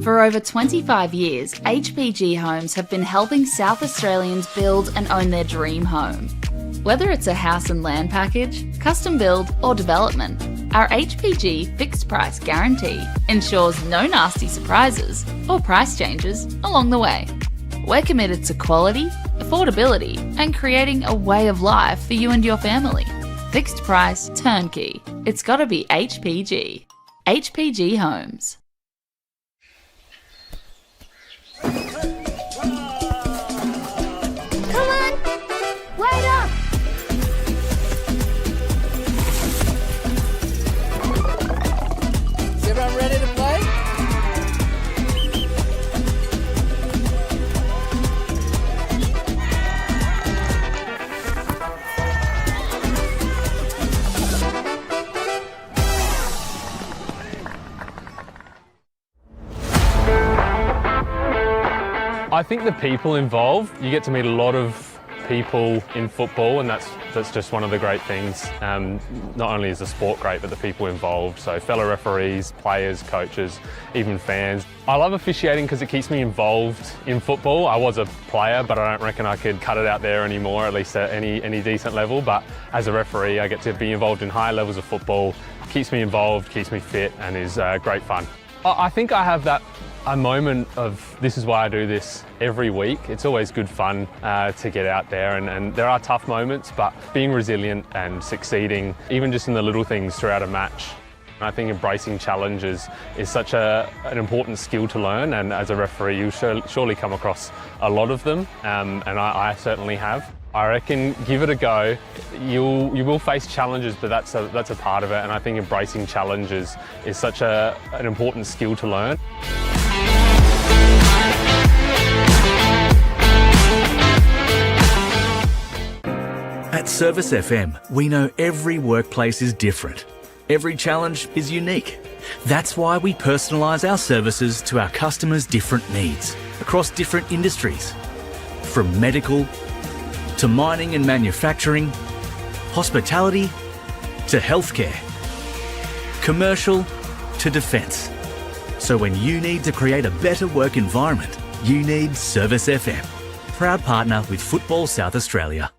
For over 25 years, HPG Homes have been helping South Australians build and own their dream home. Whether it's a house and land package, custom build or development, our HPG fixed price guarantee ensures no nasty surprises or price changes along the way. We're committed to quality, affordability and creating a way of life for you and your family. Fixed price, turnkey. It's gotta be HPG. HPG Homes. Come on! Wait up! Is everyone ready to play? I think the people involved, you get to meet a lot of people in football, and that's just one of the great things. Not only is the sport great, but the people involved. So fellow referees, players, coaches, even fans. I love officiating because it keeps me involved in football. I was a player, but I don't reckon I could cut it out there anymore, at least at any decent level. But as a referee, I get to be involved in higher levels of football. Keeps me involved, keeps me fit, and is great fun. I think I have a moment of this is why I do this every week. It's always good fun to get out there, and there are tough moments, but being resilient and succeeding, even just in the little things throughout a match. I think embracing challenges is such an important skill to learn, and as a referee you surely come across a lot of them, and I certainly have. I reckon give it a go. You will face challenges, but that's a part of it, and I think embracing challenges is such an important skill to learn. At Service FM, we know every workplace is different. Every challenge is unique. That's why we personalise our services to our customers' different needs across different industries. From medical to mining and manufacturing, hospitality to healthcare, commercial to defence. So when you need to create a better work environment, you need Service FM. Proud partner with Football South Australia.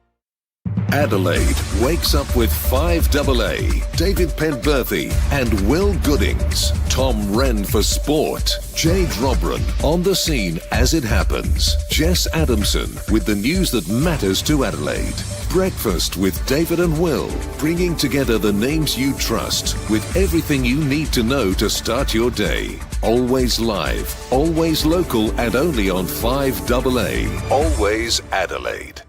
Adelaide wakes up with 5AA, David Penberthy and Will Goodings, Tom Wren for sport, Jade Robran on the scene as it happens, Jess Adamson with the news that matters to Adelaide, Breakfast with David and Will, bringing together the names you trust with everything you need to know to start your day. Always live, always local and only on 5AA, always Adelaide.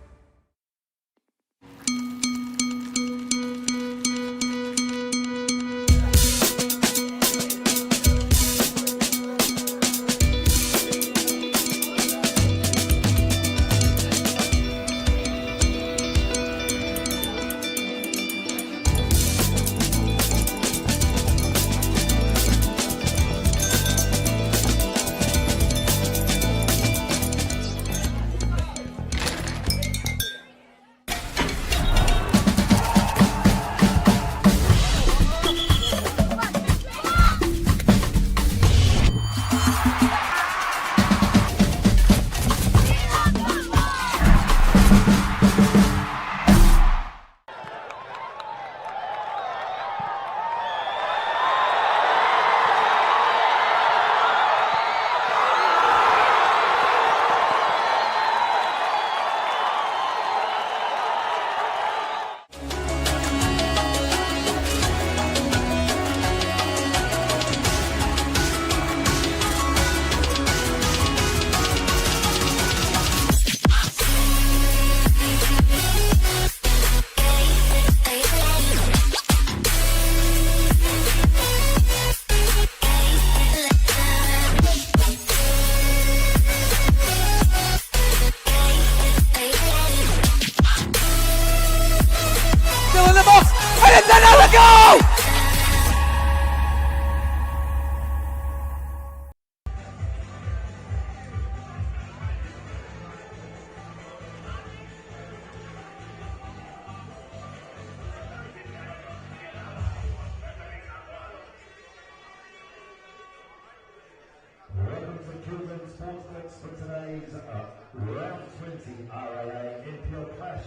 round 20 RAA NPL clash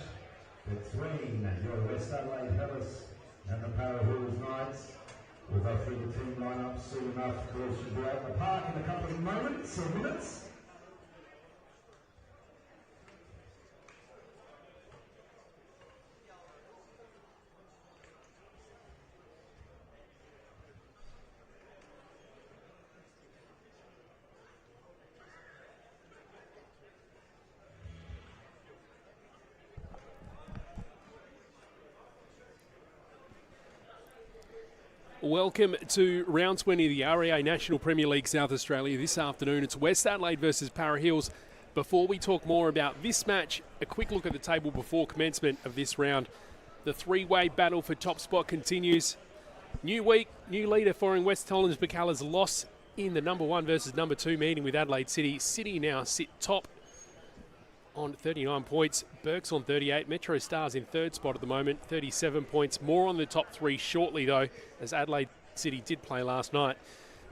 between your West Adelaide Hellas and the Para Hills Knights. We'll go through the team lineup soon enough. Of course, you'll be out in the park in a couple of moments or minutes. Welcome to round 20 of the RAA National Premier League South Australia. This afternoon it's West Adelaide versus Para Hills. Before we talk more about this match, a quick look at the table before commencement of this round. The three-way battle for top spot continues. New week, new leader following West Tollens Bacala's loss in the number 1 versus number 2 meeting with Adelaide City. City now sit top on 39 points. Burke's on 38. Metro Stars in third spot at the moment, 37 points. More on the top 3 shortly, though, as Adelaide City did play last night.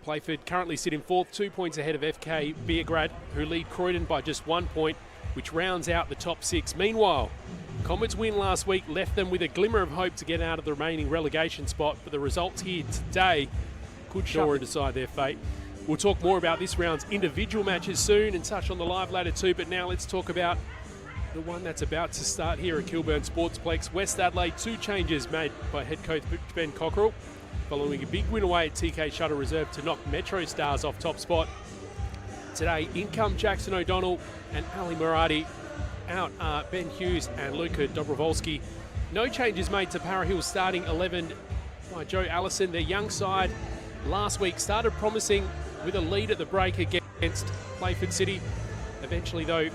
Playford currently sitting fourth, 2 points ahead of FK Beograd, who lead Croydon by just 1 point, which rounds out the top 6. Meanwhile, Comets' win last week left them with a glimmer of hope to get out of the remaining relegation spot, but the results here today could sure decide their fate. We'll talk more about this round's individual matches soon and touch on the live ladder too, but now let's talk about the one that's about to start here at Kilburn Sportsplex. West Adelaide, 2 changes made by head coach Ben Cockerell following a big win away at TK Shuttle Reserve to knock Metro Stars off top spot. Today, in come Jackson O'Donnell and Ali Murati. Out are Ben Hughes and Luka Dobrovolsky. No changes made to Para Hills starting 11 by Joe Allison. Their young side last week started promising with a lead at the break against Playford City. Eventually, though,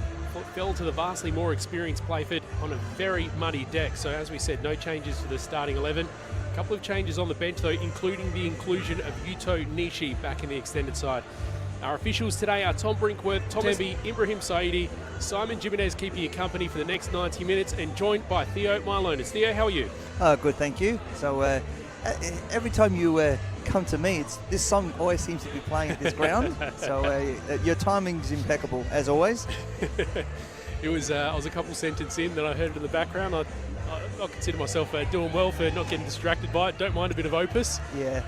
fell to the vastly more experienced Playford on a very muddy deck. So, as we said, no changes to the starting 11. A couple of changes on the bench, though, including the inclusion of Yuto Nishi back in the extended side. Our officials today are Tom Brinkworth, Thomas Temby, Ibrahim Saidi, Simon Jimenez keeping you company for the next 90 minutes, and joined by Theo Milonas. Theo, how are you? Good, thank you. So, every time you come to me, this song always seems to be playing at this ground. So your timing's impeccable, as always. It was I was a couple sentences in, then I heard it in the background. I consider myself doing well for not getting distracted by it. Don't mind a bit of Opus. Yeah,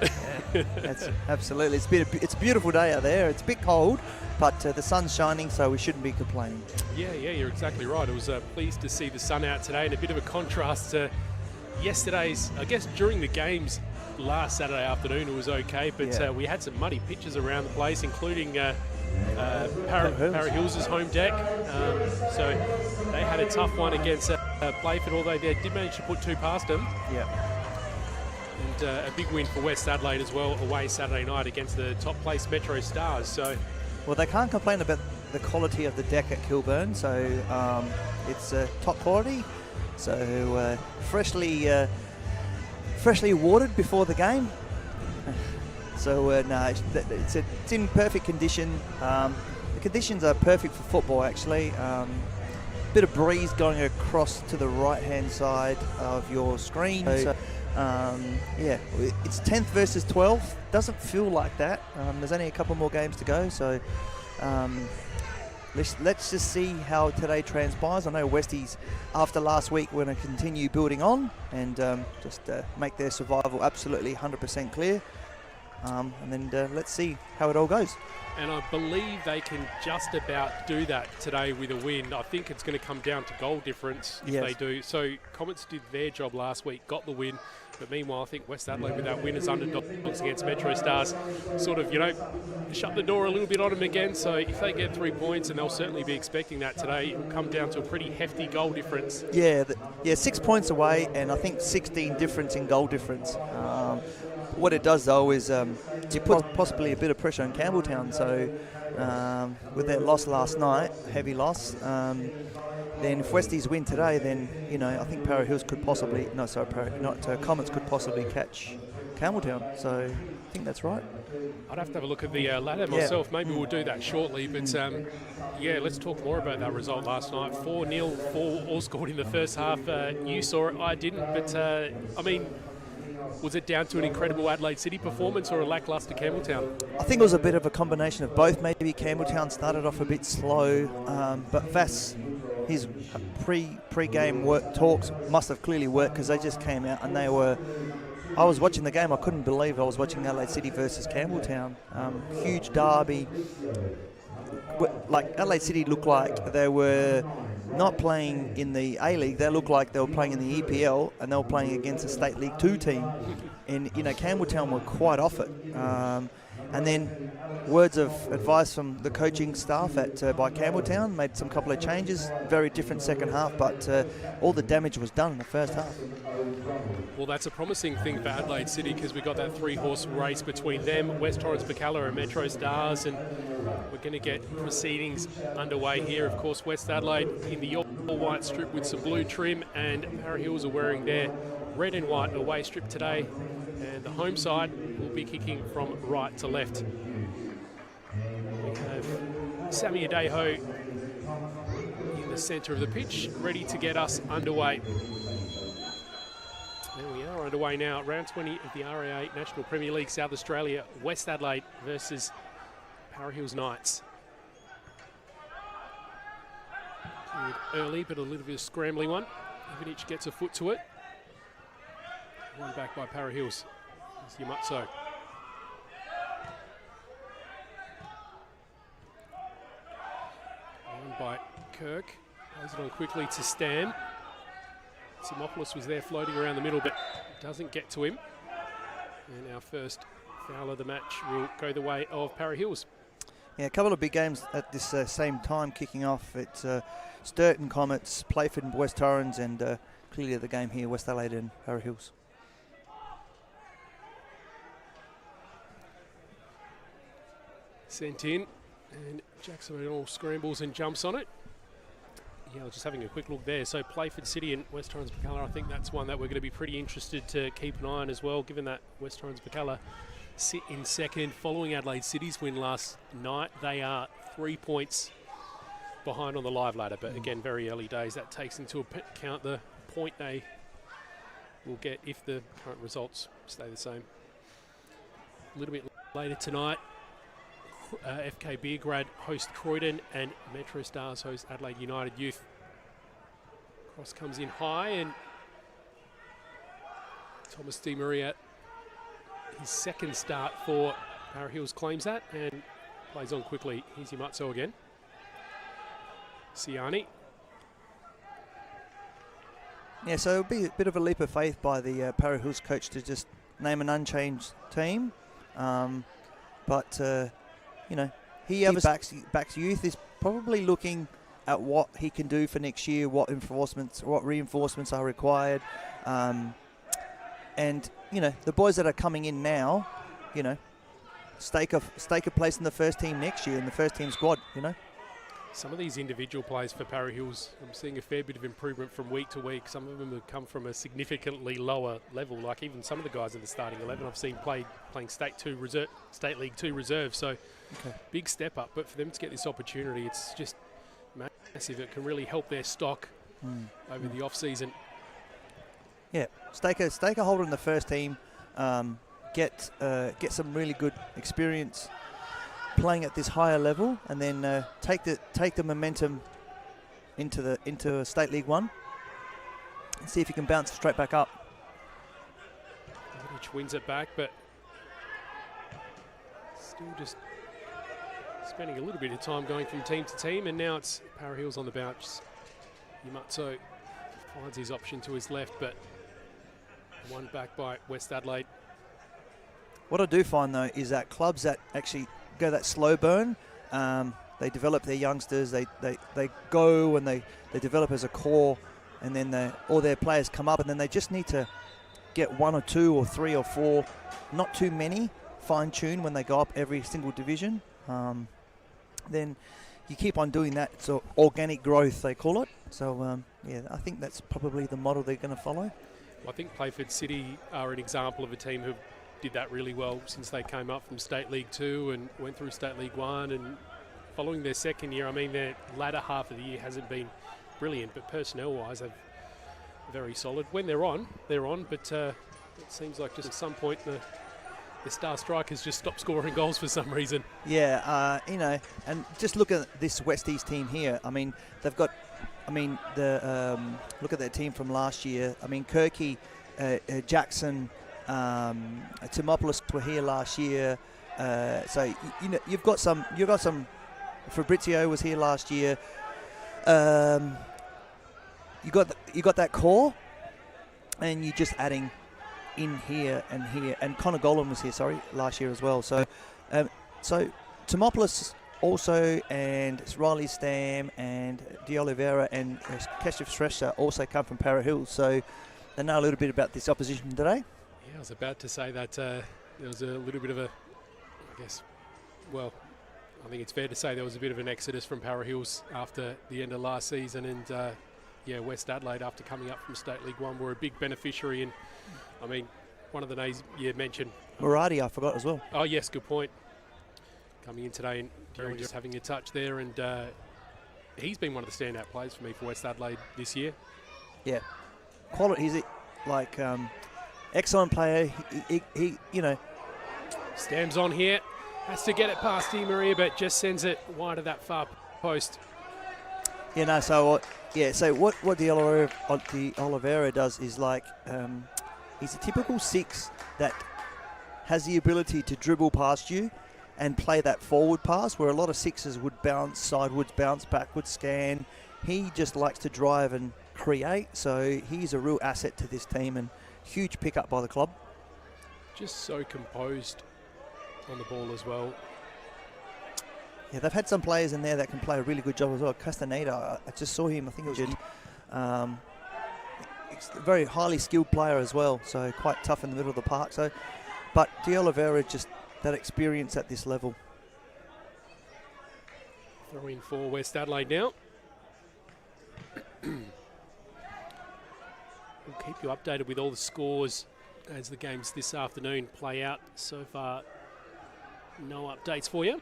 that's absolutely. It's a beautiful day out there. It's a bit cold, but the sun's shining, so we shouldn't be complaining. Yeah, you're exactly right. I was pleased to see the sun out today, and a bit of a contrast to yesterday's, I guess, during the games last Saturday afternoon, it was okay, but we had some muddy pitches around the place, including Para Hills' home deck. So they had a tough one against Playford, although they did manage to put 2 past them. Yeah. And a big win for West Adelaide as well, away Saturday night against the top place Metro Stars. So, well, they can't complain about the quality of the deck at Kilburn. So it's top quality. So freshly watered before the game. So no, it's in perfect condition. The conditions are perfect for football, actually. Bit of breeze going across to the right-hand side of your screen. So, yeah, it's 10th versus 12th. Doesn't feel like that. There's only a couple more games to go, so let's just see how today transpires. I know Westies, after last week, we're going to continue building on and just make their survival absolutely 100% clear. And then let's see how it all goes. And I believe they can just about do that today with a win. I think it's going to come down to goal difference if they do. So Comets did their job last week, got the win. But meanwhile, I think West Adelaide, with that win as underdogs against Metro Stars, sort of, shut the door a little bit on them again. So if they get 3 points, and they'll certainly be expecting that today, it will come down to a pretty hefty goal difference. Yeah, 6 points away, and I think 16 difference in goal difference. What it does, though, is you put possibly a bit of pressure on Campbelltown. So with their loss last night, heavy loss, then if Westies win today, then I think Para Hills could possibly Comets could possibly catch Campbelltown. So I think that's right. I'd have to have a look at the ladder myself. Maybe we'll do that shortly. But let's talk more about that result last night. 4-0, 4 all scored in the first half. You saw it, I didn't. But Was it down to an incredible Adelaide City performance or a lacklustre Campbelltown? I think it was a bit of a combination of both. Maybe Campbelltown started off a bit slow, but Vass, his pre-game work talks must have clearly worked, because they just came out and they were. I was watching the game. I couldn't believe I was watching Adelaide City versus Campbelltown. Huge derby. Like Adelaide City looked like they were not playing in the A-League. They looked like they were playing in the EPL, and they were playing against a State League 2 team. And Campbelltown were quite off it. And then words of advice from the coaching staff by Campbelltown, made some couple of changes. Very different second half, but all the damage was done in the first half. Well, that's a promising thing for Adelaide City, because we got that 3-horse race between them, West Torrens Bacalla and Metro Stars, and we're going to get proceedings underway here. Of course, West Adelaide in the all-white strip with some blue trim, and Para Hills are wearing their red and white away strip today. And the home side will be kicking from right to left. We have Sammy Adejo in the centre of the pitch, ready to get us underway. There we are, underway now. Round 20 of the RAA National Premier League South Australia. West Adelaide versus Para Hills Knights. Early, but a little bit of a scrambling one. Ivanic gets a foot to it. One back by Para Hills. It's Yamutso. One by Kirk. Plays it on quickly to Stam. Simopoulos was there floating around the middle, but doesn't get to him. And our first foul of the match will go the way of Para Hills. Yeah, a couple of big games at this same time kicking off. It's Sturton Comets, Playford and West Torrens, and clearly the game here, West Adelaide and Para Hills. Sent in, and Jackson all scrambles and jumps on it. Yeah, just having a quick look there. So Playford City and West Torrens Bacalla, I think that's one that we're going to be pretty interested to keep an eye on as well, given that West Torrens Bacalla sit in second following Adelaide City's win last night. They are 3 points behind on the live ladder, but again, very early days. That takes into account the point they will get if the current results stay the same. A little bit later tonight, FK Beergrad host Croydon and Metro Stars host Adelaide United Youth. Cross comes in high, and Thomas Di Maria, his second start for Para Hills, claims that and plays on quickly. Here's Yamutso again. Siani. Yeah, so it'll be a bit of a leap of faith by the Para Hills coach to just name an unchanged team. But he backs youth, is probably looking at what he can do for next year, what reinforcements are required. And the boys that are coming in now, stake a place in the first team next year in the first team squad, Some of these individual players for Para Hills, I'm seeing a fair bit of improvement from week to week. Some of them have come from a significantly lower level, like even some of the guys in the starting 11 I've seen playing State League 2 reserve. So big step up, but for them to get this opportunity, it's just massive. It can really help their stock over the off-season. Yeah, stake a holder in the first team, get some really good experience playing at this higher level, and then take the momentum into State League 1 and see if you can bounce straight back up. Which wins it back, but still just spending a little bit of time going from team to team, and now it's Para Hills on the bounce. Yamutso finds his option to his left, but one back by West Adelaide. What I do find though is that clubs that actually go that slow burn, they develop their youngsters, they go and they develop as a core, and then all their players come up, and then they just need to get 1 or 2 or 3 or 4, not too many, fine-tune when they go up every single division. Then you keep on doing that. It's organic growth, they call it. So I think that's probably the model they're going to follow. Well, I think Playford City are an example of a team who did that really well since they came up from State League 2 and went through State League 1, and following their second year, I mean, their latter half of the year hasn't been brilliant, but personnel-wise, they're very solid. When they're on, but It seems like just at some point the star strikers just stopped scoring goals for some reason. Yeah, and just look at this West East team here. I mean, they've got, look at their team from last year. I mean, Kirky, Jackson, Timopoulos were here last year. So you've got some. Fabrizio was here last year. You got that core, and you're just adding in here, and Connor Golan was here, last year as well. So Timopoulos also, and Riley Stam and De Oliveira and Keshav Shrestha also come from Para Hills. So they know a little bit about this opposition today. Yeah, I was about to say that there was a little bit of I think it's fair to say there was a bit of an exodus from Para Hills after the end of last season, and West Adelaide, after coming up from State League 1, were a big beneficiary. And I mean, one of the names you mentioned, Murati, I forgot as well. Oh yes, good point. Coming in today and just having a touch there, and he's been one of the standout players for me for West Adelaide this year. Yeah, quality. He's excellent player. He Stam's on here, has to get it past Di Maria, but just sends it wide of that far post. So what De Oliveira does is he's a typical 6 that has the ability to dribble past you and play that forward pass, where a lot of 6s would bounce sideways, bounce backwards, scan. He just likes to drive and create, so he's a real asset to this team and huge pickup by the club. Just so composed on the ball as well. Yeah, they've had some players in there that can play a really good job as well. Castaneda, I just saw him, I think it was a very highly skilled player as well, so quite tough in the middle of the park. So, but De Oliveira, just that experience at this level. Throw in for West Adelaide now. We'll keep you updated with all the scores as the games this afternoon play out. So far, no updates for you.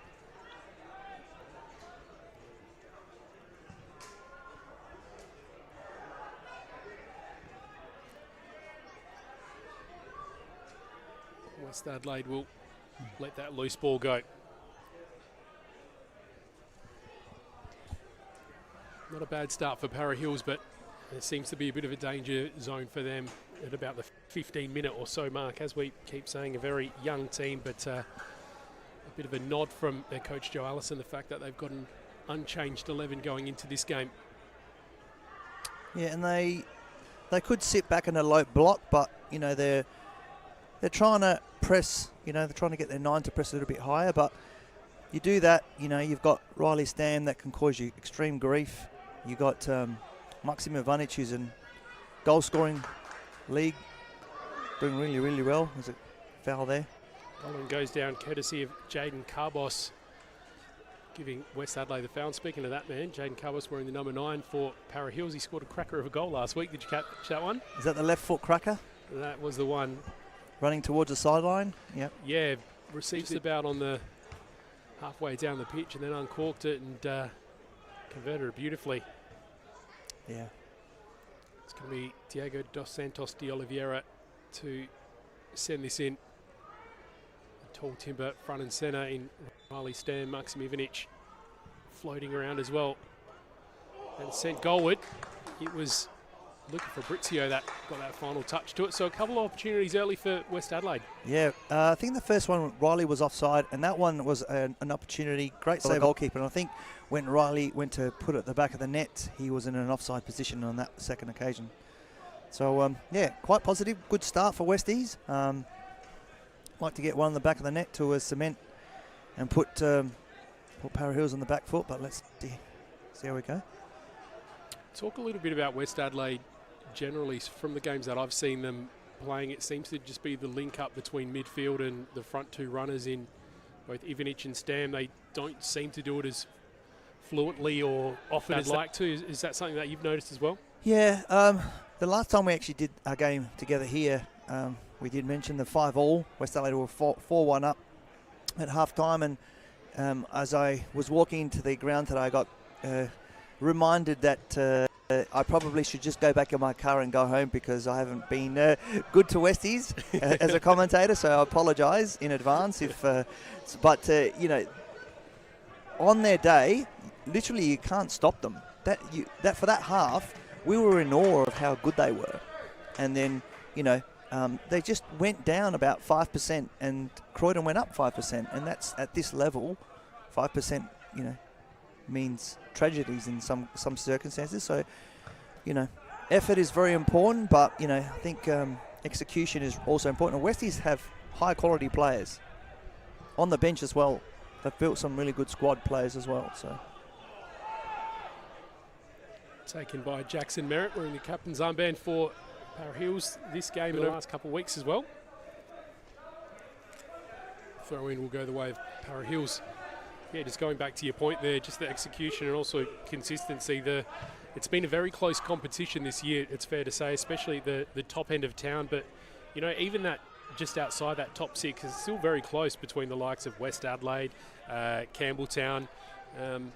West Adelaide will let that loose ball go. Not a bad start for Para Hills, but there seems to be a bit of a danger zone for them at about the 15-minute or so mark. As we keep saying, a very young team, but a bit of a nod from their coach Joe Allison, the fact that they've got an unchanged 11 going into this game. Yeah, and they could sit back in a low block, but they're trying to press. They're trying to get their 9 to press a little bit higher, but you do that, you've got Riley Stam that can cause you extreme grief. You got Maxim Ivanic, who's in goal scoring league, doing really, really well. There's a foul there. Golan goes down courtesy of Jaden Carbos, giving West Adelaide the foul. Speaking of that man, Jaden Carbos wearing the number 9 for Para Hills. He scored a cracker of a goal last week. Did you catch that one? Is that the left foot cracker? That was the one. Running towards the sideline? Yep. Yeah, received it about on the halfway down the pitch and then uncorked it and converted it beautifully. Yeah. It's going to be Diego Dos Santos de Oliveira to send this in. A tall timber front and centre in Riley Stam, Maxim Ivanic floating around as well. And sent goalward. It was Luca Fabrizio that got that final touch to it. So a couple of opportunities early for West Adelaide. Yeah, I think the first one, Riley was offside, and that one was an opportunity. Great save, goalkeeper. And I think when Riley went to put it at the back of the net, he was in an offside position on that second occasion. So, quite positive. Good start for Westies. Like to get one on the back of the net to cement and put Para Hills on the back foot, but let's see how we go. Talk a little bit about West Adelaide generally. From the games that I've seen them playing, it seems to just be the link up between midfield and the front 2 runners in both Ivanic and Stam. They don't seem to do it as fluently or often as like to. Is that something that you've noticed as well? Yeah, the last time we actually did our game together here, we did mention the 5-all. West Adelaide were 4-1 up at half time, and as I was walking into the ground today, I got reminded that I probably should just go back in my car and go home because I haven't been good to Westies as a commentator, so I apologise in advance. But on their day, literally you can't stop them. That for that half, we were in awe of how good they were, and then they just went down about 5%, and Croydon went up 5%, and that's at this level, 5%, means tragedies in some circumstances. So, effort is very important, but I think execution is also important. And Westies have high quality players on the bench as well. They've built some really good squad players as well. So, taken by Jackson Merritt, wearing the captain's armband for Para Hills this game in the last couple of weeks as well. Throw in will go the way of Para Hills. Yeah, just going back to your point there, just the execution and also consistency. It's been a very close competition this year, it's fair to say, especially the top end of town. But, even that just outside that top six is still very close between the likes of West Adelaide, Campbelltown. On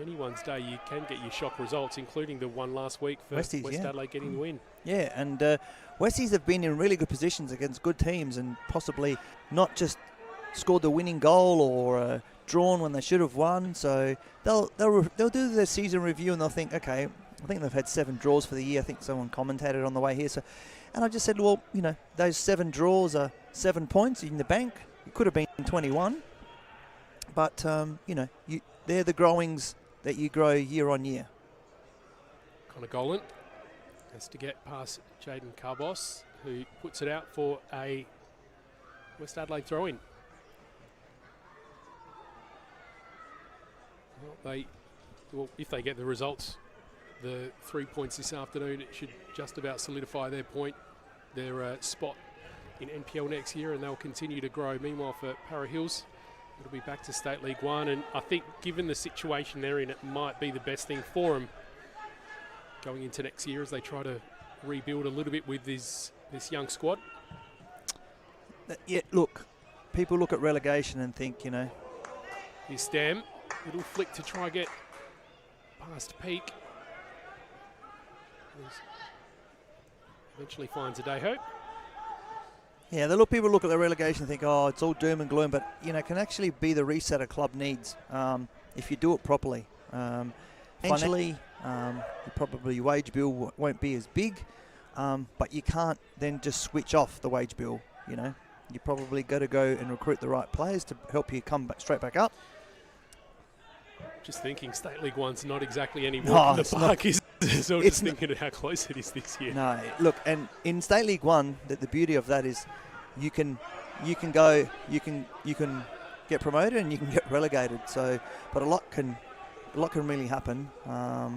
anyone's day, you can get your shock results, including the one last week for West Adelaide getting the win. Yeah, and Westies have been in really good positions against good teams and possibly not just scored the winning goal or drawn when they should have won. So they'll do their season review and they'll think, okay, I think they've had 7 draws for the year. I think someone commentated on the way here. And I just said, well, those 7 draws are 7 points in the bank. It could have been 21, but they're the growings that you grow year on year. Connor Golan has to get past Jaden Carbos, who puts it out for a West Adelaide throw-in. Well, if they get the results, the 3 points this afternoon, it should just about solidify their spot in NPL next year, and they'll continue to grow. Meanwhile, for Para Hills, it'll be back to State League 1, and I think given the situation they're in, it might be the best thing for them going into next year as they try to rebuild a little bit with this young squad. Yeah, look, people look at relegation and think, Here's Stam, little flick to try get past Peak. Eventually finds Adelaide. Yeah, people look at the relegation and think, oh, it's all doom and gloom, but, can actually be the reset a club needs if you do it properly. Financially, probably your wage bill won't be as big, but you can't then just switch off the wage bill, You probably got to go and recruit the right players to help you come straight back up. Just thinking State League 1's not exactly any walk in the park, is so just thinking of how close it is this year. No, look, and in State League 1, the beauty of that is you can get promoted and you can get relegated. So, but a lot can really happen. I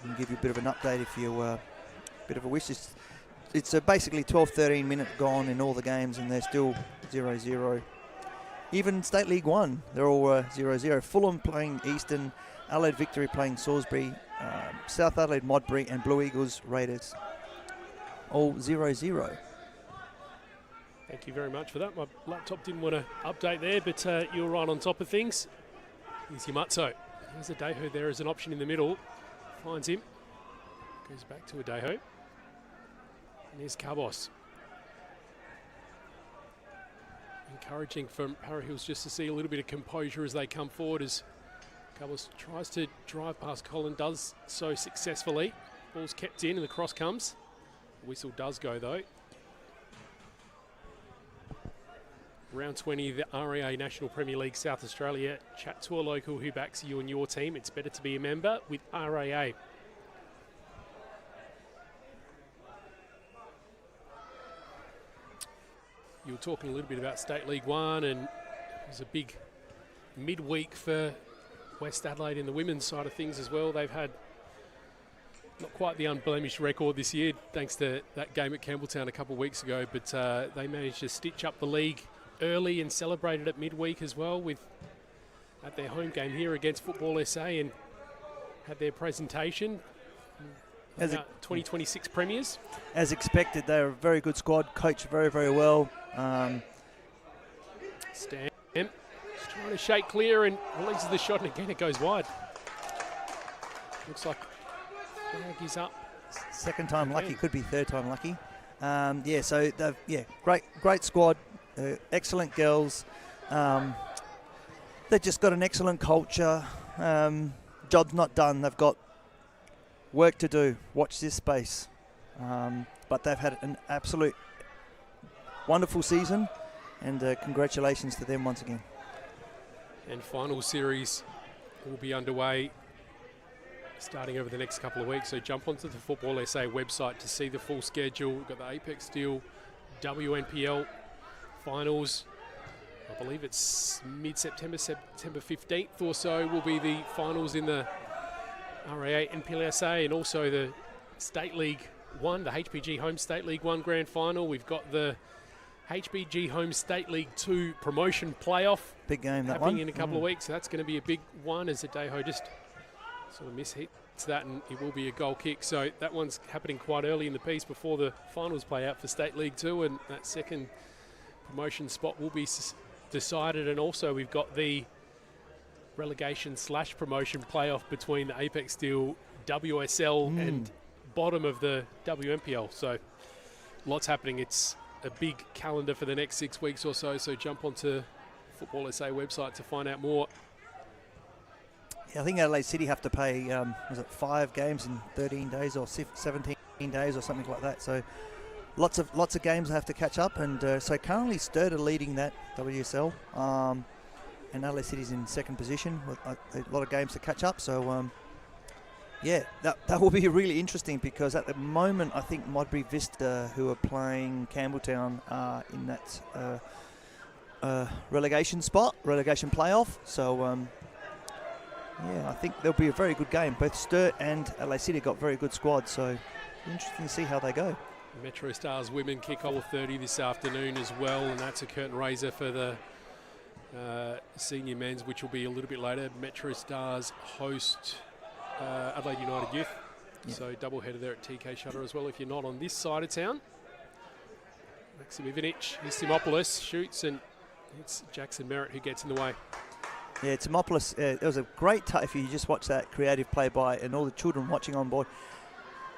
can give you a bit of an update if you bit of a wish. It's basically 12-13 minutes gone in all the games, and they're still 0-0. Even State League 1, they're all 0-0. Fulham playing Eastern, Adelaide Victory playing Salisbury, South Adelaide Modbury, and Blue Eagles Raiders, all 0-0. Thank you very much for that. My laptop didn't want to update there, but you were right on top of things. Here's Yamutso. There's Adeho there as an option in the middle. Finds him. Goes back to Adeho. And here's Carbos. Encouraging from Para Hills just to see a little bit of composure as they come forward, as Carbos tries to drive past Colin, does so successfully. Ball's kept in and the cross comes. The whistle does go though. Round 20 of the REA National Premier League South Australia. Chat to a local who backs you and your team. It's better to be a member with REA. You were talking a little bit about State League 1, and it was a big midweek for West Adelaide in the women's side of things as well. They've had not quite the unblemished record this year, thanks to that game at Campbelltown a couple of weeks ago, but they managed to stitch up the league early and celebrated at midweek as well at their home game here against Football SA, and had their presentation. As 2026 premiers. As expected, they're a very good squad, coached very, very well. Stam just trying to shake clear and releases the shot, and again it goes wide. Looks like flag is up. Second time Okay. lucky, could be third time lucky. So they've great squad, excellent girls. They've just got an excellent culture. Job's not done. They've got work to do. Watch this space. But they've had an absolute wonderful season, and congratulations to them once again. And final series will be underway starting over the next couple of weeks. So jump onto the Football SA website to see the full schedule. We've got the Apex Steel WNPL finals. I believe it's mid-September, September 15th or so will be the finals in the RA8 NPLSA, and also the State League 1, the HPG Home State League 1 Grand Final. We've got the HPG Home State League 2 promotion playoff. Big game, that happening one. in a couple of weeks, so that's going to be a big one as Adeho just sort of mishits that, and it will be a goal kick. So that one's happening quite early in the piece before the finals play out for State League 2, and that second promotion spot will be decided. And also we've got the relegation/promotion playoff between the Apex Steel WSL and bottom of the WNPL. So lots happening. It's a big calendar for the next 6 weeks or so. So jump onto Football SA website to find out more. Yeah, I think Adelaide City have to play, was it 5 games in 13 days or 17 days or something like that. So lots of games have to catch up. And so currently Sturt are leading that WSL. And Adelaide City's in second position with a lot of games to catch up. So that will be really interesting, because at the moment I think Modbury Vista, who are playing Campbelltown, are in that relegation playoff. So I think there'll be a very good game. Both Sturt and Adelaide City got very good squads, so interesting to see how they go. Metro Stars women kick off 30 this afternoon as well, and that's a curtain raiser for the senior men's, which will be a little bit later. Metro Stars host Adelaide United Youth, so double header there at TK Shutter as well if you're not on this side of town. Maxim Ivanic, Istimopoulos shoots, and it's Jackson Merritt who gets in the way. Yeah, Timopoulos, it was a great touch. If you just watch that creative play by, and all the children watching on board,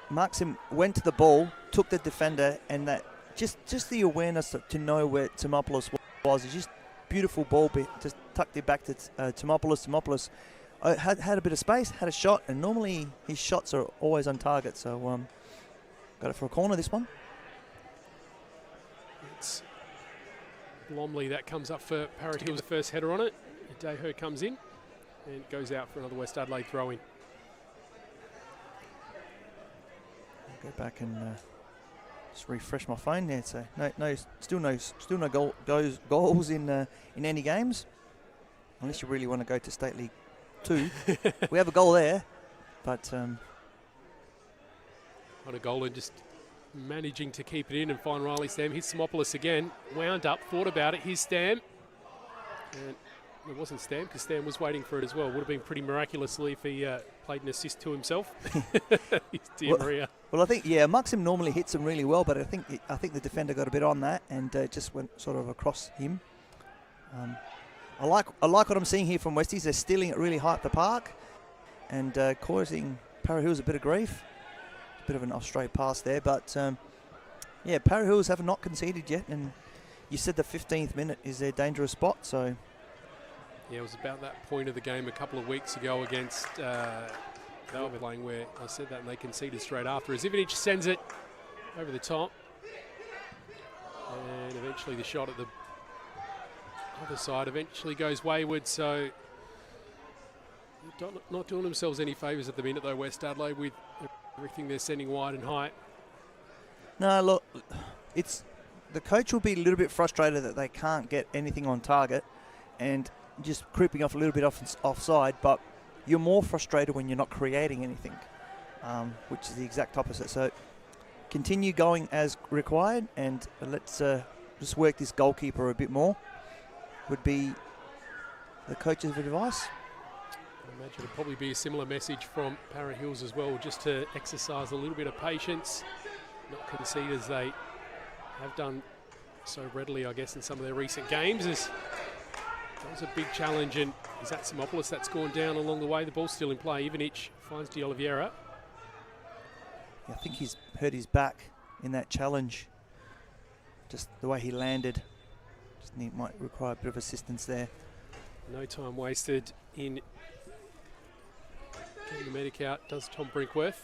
Maxim went to the ball, took the defender, and that just the awareness to know where Timopoulos was. It's just beautiful ball, just tucked it back to Timopoulos. Timopoulos had a bit of space, had a shot, and normally his shots are always on target. So got it for a corner, this one. It's Blomley that comes up for Parrot Hill's first header on it. Adeho comes in and goes out for another West Adelaide throw-in. I'll go back and just refresh my phone there. So still no goals in any games, unless you really want to go to State League 2. We have a goal there, but on a goal and just managing to keep it in and find Riley Stam. Hits Simopoulos again, wound up, thought about it. Here's Stam, and it wasn't Stam because Stam was waiting for it as well. Would have been pretty miraculously if he played an assist to himself. Dear Maria. Well, I think Maxim normally hits him really well, but I think the defender got a bit on that and just went sort of across him. I like what I'm seeing here from Westies. They're stealing it really high at the park and causing Para Hills a bit of grief. A bit of an off-straight pass there, but Para Hills have not conceded yet, and you said the 15th minute is their dangerous spot, so. Yeah, it was about that point of the game a couple of weeks ago against Valvoline where I said that and they conceded straight after. As Ivanic sends it over the top, and eventually the shot at the other side eventually goes wayward, so not doing themselves any favours at the minute though, West Adelaide, with everything they're sending wide and high. No, look, the coach will be a little bit frustrated that they can't get anything on target and just creeping off a little bit offside, but you're more frustrated when you're not creating anything, which is the exact opposite. So continue going as required, and let's just work this goalkeeper a bit more, would be the coach's advice. I imagine it'll probably be a similar message from Para Hills as well, just to exercise a little bit of patience, not concede as they have done so readily, I guess, in some of their recent games. As That was a big challenge, and is that Simopoulos that's gone down along the way? The ball's still in play. Ivanic finds De Oliveira. Yeah, I think he's hurt his back in that challenge. Just the way he landed. Might require a bit of assistance there. No time wasted in getting the medic out, does Tom Brinkworth.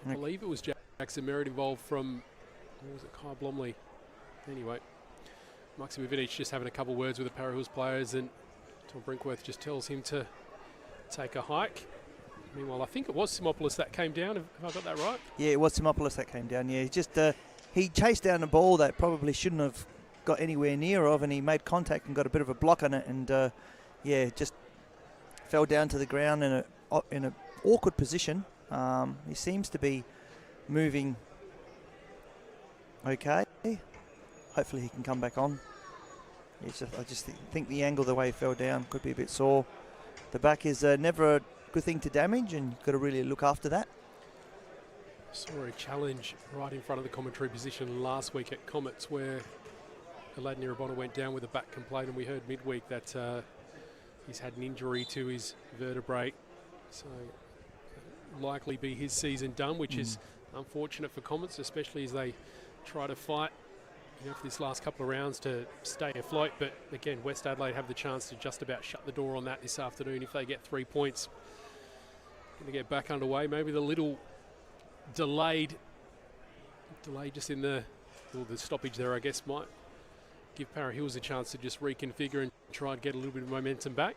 I believe it was Jackson Merritt involved from, or was it Kai Blomley? Anyway, Maxim Ivanic just having a couple words with the Para Hills players, and Tom Brinkworth just tells him to take a hike. Meanwhile, I think it was Simopoulos that came down. Have I got that right? Yeah, it was Simopoulos that came down. Yeah, he chased down a ball that probably shouldn't have got anywhere near of, and he made contact and got a bit of a block on it, and just fell down to the ground in an awkward position. He seems to be moving okay. Hopefully he can come back on. I just think the angle, the way he fell down, could be a bit sore. The back is never a good thing to damage, and you've got to really look after that. Saw a challenge right in front of the commentary position last week at Comets, where Aladdin Irabona went down with a back complaint, and we heard midweek that he's had an injury to his vertebrae, so likely be his season done, which is unfortunate for Comets, especially as they try to fight for this last couple of rounds to stay afloat. But again, West Adelaide have the chance to just about shut the door on that this afternoon if they get 3 points. Going to get back underway. Maybe the little delay just in the stoppage there, I guess, might give Para Hills a chance to just reconfigure and try and get a little bit of momentum back.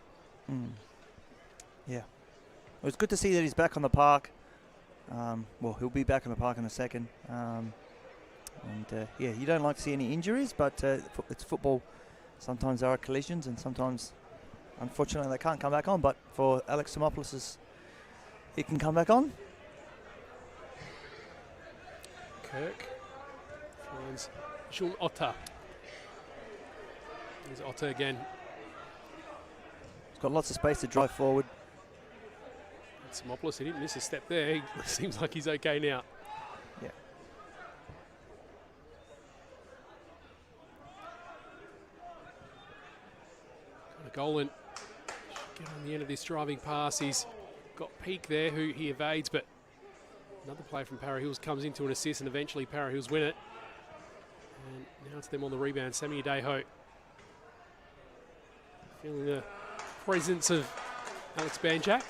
Yeah, it was good to see that he's back on the park. Well, he'll be back on the park in a second. You don't like to see any injuries, but it's football. Sometimes there are collisions, and sometimes, unfortunately, they can't come back on. But for Alex Simopoulos, he can come back on. Kirk finds Jules Otter. There's Otter again. He's got lots of space to drive forward. Simopoulos, he didn't miss a step there. He seems like he's okay now. Yeah. Golan get on the end of this driving pass. He's got Peake there, who he evades, but another player from Para Hills comes into an assist, and eventually Para Hills win it. And now it's them on the rebound. Sammy Adeho feeling the presence of Alex Banjak.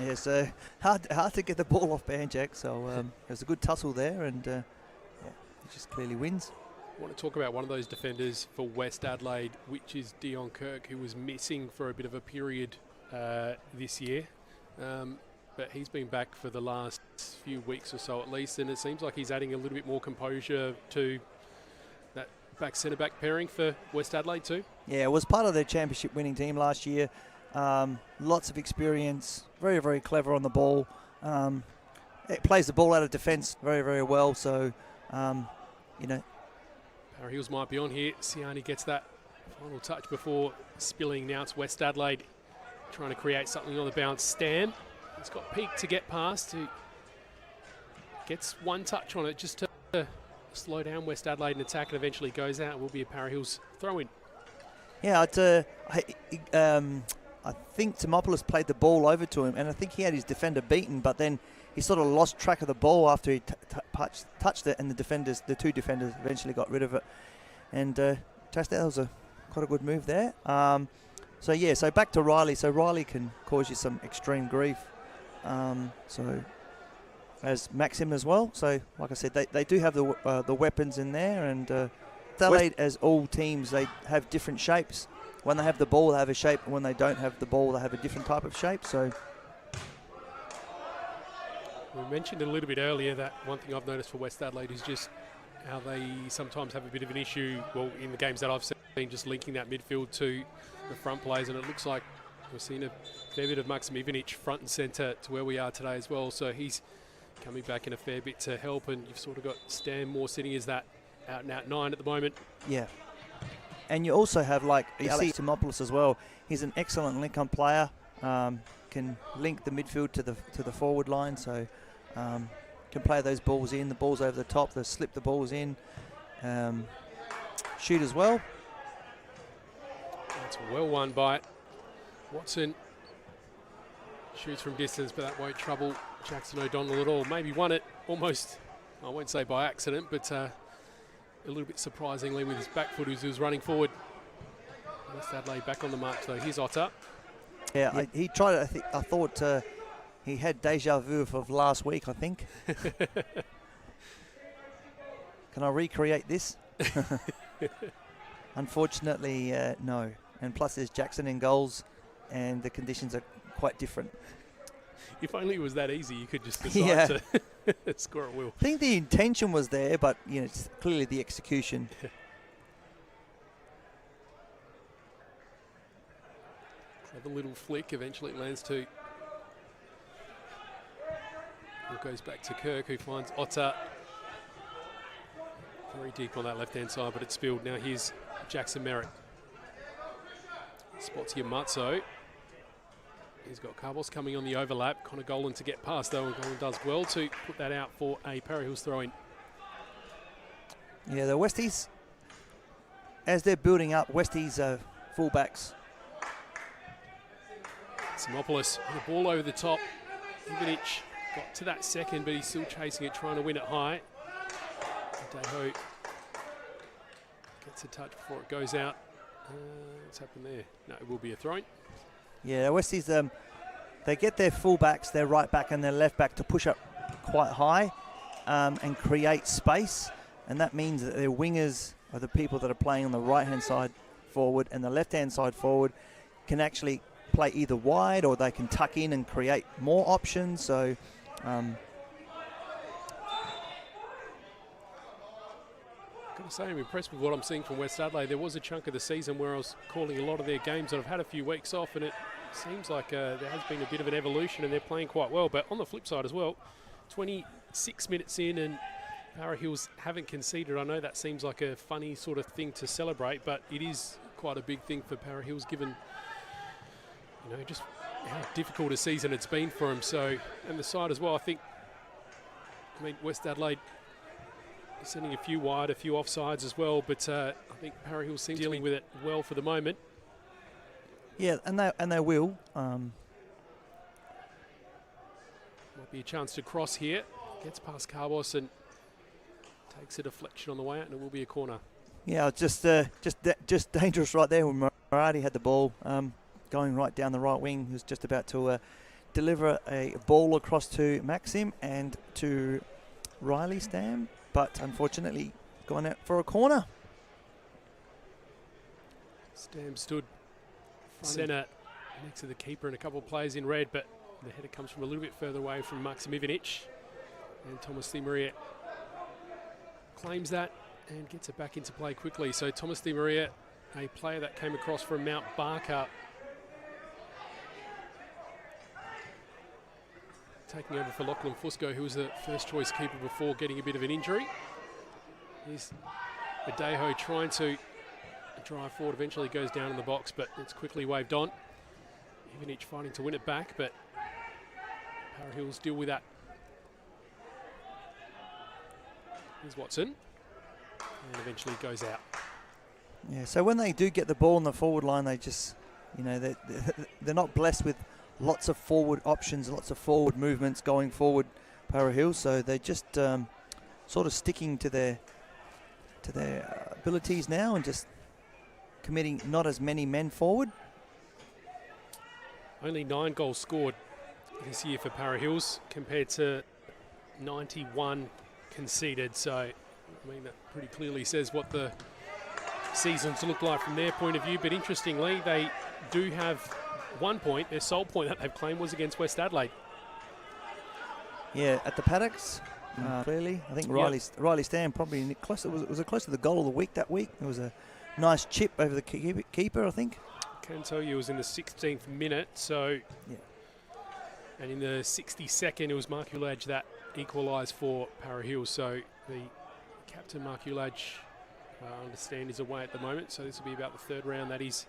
Yeah, so hard to get the ball off Banjak, so there's a good tussle there, and he just clearly wins. I want to talk about one of those defenders for West Adelaide, which is Dion Kirk, who was missing for a bit of a period this year. But he's been back for the last few weeks or so at least, and it seems like he's adding a little bit more composure to that centre-back pairing for West Adelaide too. Yeah, it was part of their championship winning team last year. Lots of experience, very, very clever on the ball. It plays the ball out of defence very, very well, so, Para Hills might be on here. Siani gets that final touch before spilling. Now it's West Adelaide trying to create something on the bounce. Stan, he's got Peake to get past. He gets one touch on it just to slow down West Adelaide and attack, and eventually goes out. It will be a Para Hills throw-in. Yeah, I think Simopoulos played the ball over to him, and I think he had his defender beaten, but then he sort of lost track of the ball after he touched it, and the two defenders eventually got rid of it. And that was quite a good move there. So back to Riley. So Riley can cause you some extreme grief. So as Maxim as well. So like I said, they do have the weapons in there, and Adelaide, as all teams, they have different shapes. When they have the ball, they have a shape, and when they don't have the ball, they have a different type of shape. So we mentioned a little bit earlier that one thing I've noticed for West Adelaide is just how they sometimes have a bit of an issue, well, in the games that I've seen, just linking that midfield to the front players, and it looks like we've seen a fair bit of Maxim Ivanic front and centre to where we are today as well, so he's coming back in a fair bit to help, and you've sort of got Stan Moore sitting as that out-and-out 9 at the moment. Yeah. And you also have, like, Alex Simopoulos as well. He's an excellent link-on player, can link the midfield to the forward line, so can play those balls in, the balls over the top, slip the balls in. shoot as well. That's well won by Watson. Shoots from distance, but that won't trouble Jackson O'Donnell at all. Maybe won it almost, I won't say by accident, but a little bit surprisingly with his back foot as he was running forward. West Adelaide back on the mark though. Here's Otter. Yeah, he tried it. I thought he had deja vu of last week, I think. Can I recreate this? Unfortunately, no. And plus there's Jackson in goals and the conditions are quite different. If only it was that easy, you could just decide to score at will. I think the intention was there, but it's clearly the execution. Clever little flick, eventually it lands to... It goes back to Kirk, who finds Otter. Very deep on that left-hand side, but it's spilled. Now here's Jackson Merritt. Spots here Matzo. He's got Carbos coming on the overlap. Connor Golan to get past, though, and Golan does well to put that out for a Para Hills throw-in. Yeah, the Westies, as they're building up, Westies fullbacks. Simopoulos with the ball over the top. Ivanic got to that second, but he's still chasing it, trying to win it high. Deho gets a touch before it goes out. What's happened there? No, it will be a throw-in. Yeah, Westies, they get their fullbacks, their right back and their left back to push up quite high and create space. And that means that their wingers are the people that are playing on the right-hand side forward, and the left-hand side forward can actually play either wide or they can tuck in and create more options. So Got to say, I'm impressed with what I'm seeing from West Adelaide. There was a chunk of the season where I was calling a lot of their games and I've had a few weeks off, and it seems like there has been a bit of an evolution and they're playing quite well. But on the flip side as well, 26 minutes in and Para Hills haven't conceded. I know that seems like a funny sort of thing to celebrate, but it is quite a big thing for Para Hills given, just how difficult a season it's been for them. So, and the side as well, I mean, West Adelaide sending a few wide, a few offsides as well, but I think Para Hills seems dealing with it well for the moment. yeah, and they will. Might be a chance to cross here. Gets past Carbos and takes a deflection on the way out, and it will be a corner. Yeah, just dangerous right there when Maradi had the ball going right down the right wing. He was just about to deliver a ball across to Maxim and to Riley Stam, but unfortunately gone out for a corner. Stam stood front centre next to the keeper and a couple of players in red, but the header comes from a little bit further away from Maxim Ivanic, and Thomas Di Maria claims that and gets it back into play quickly. So Thomas Di Maria, a player that came across from Mount Barker, taking over for Lachlan Fusco, who was the first choice keeper before getting a bit of an injury. Here's Adejo trying to drive forward, eventually goes down in the box, but it's quickly waved on. Ivanic fighting to win it back, but Para Hills deal with that. Here's Watson, and eventually goes out. Yeah, so when they do get the ball in the forward line, they just, they're not blessed with lots of forward options, lots of forward movements going forward, Para Hills, so they're just sort of sticking to their abilities now and just committing not as many men forward. Only 9 goals scored this year for Para Hills compared to 91 conceded, so I mean that pretty clearly says what the seasons look like from their point of view. But interestingly, they do have 1 point. Their sole point that they've claimed was against West Adelaide. Yeah, at the paddocks, clearly. I think Riley Stam probably close. Was it close to the goal of the week that week? It was a nice chip over the keeper, I think. Can tell you it was in the 16th minute. So, yeah. And in the 62nd, it was Mark Ulage that equalised for Para Hills. So the captain Mark Ulage, I understand, is away at the moment. So this will be about the third round that he's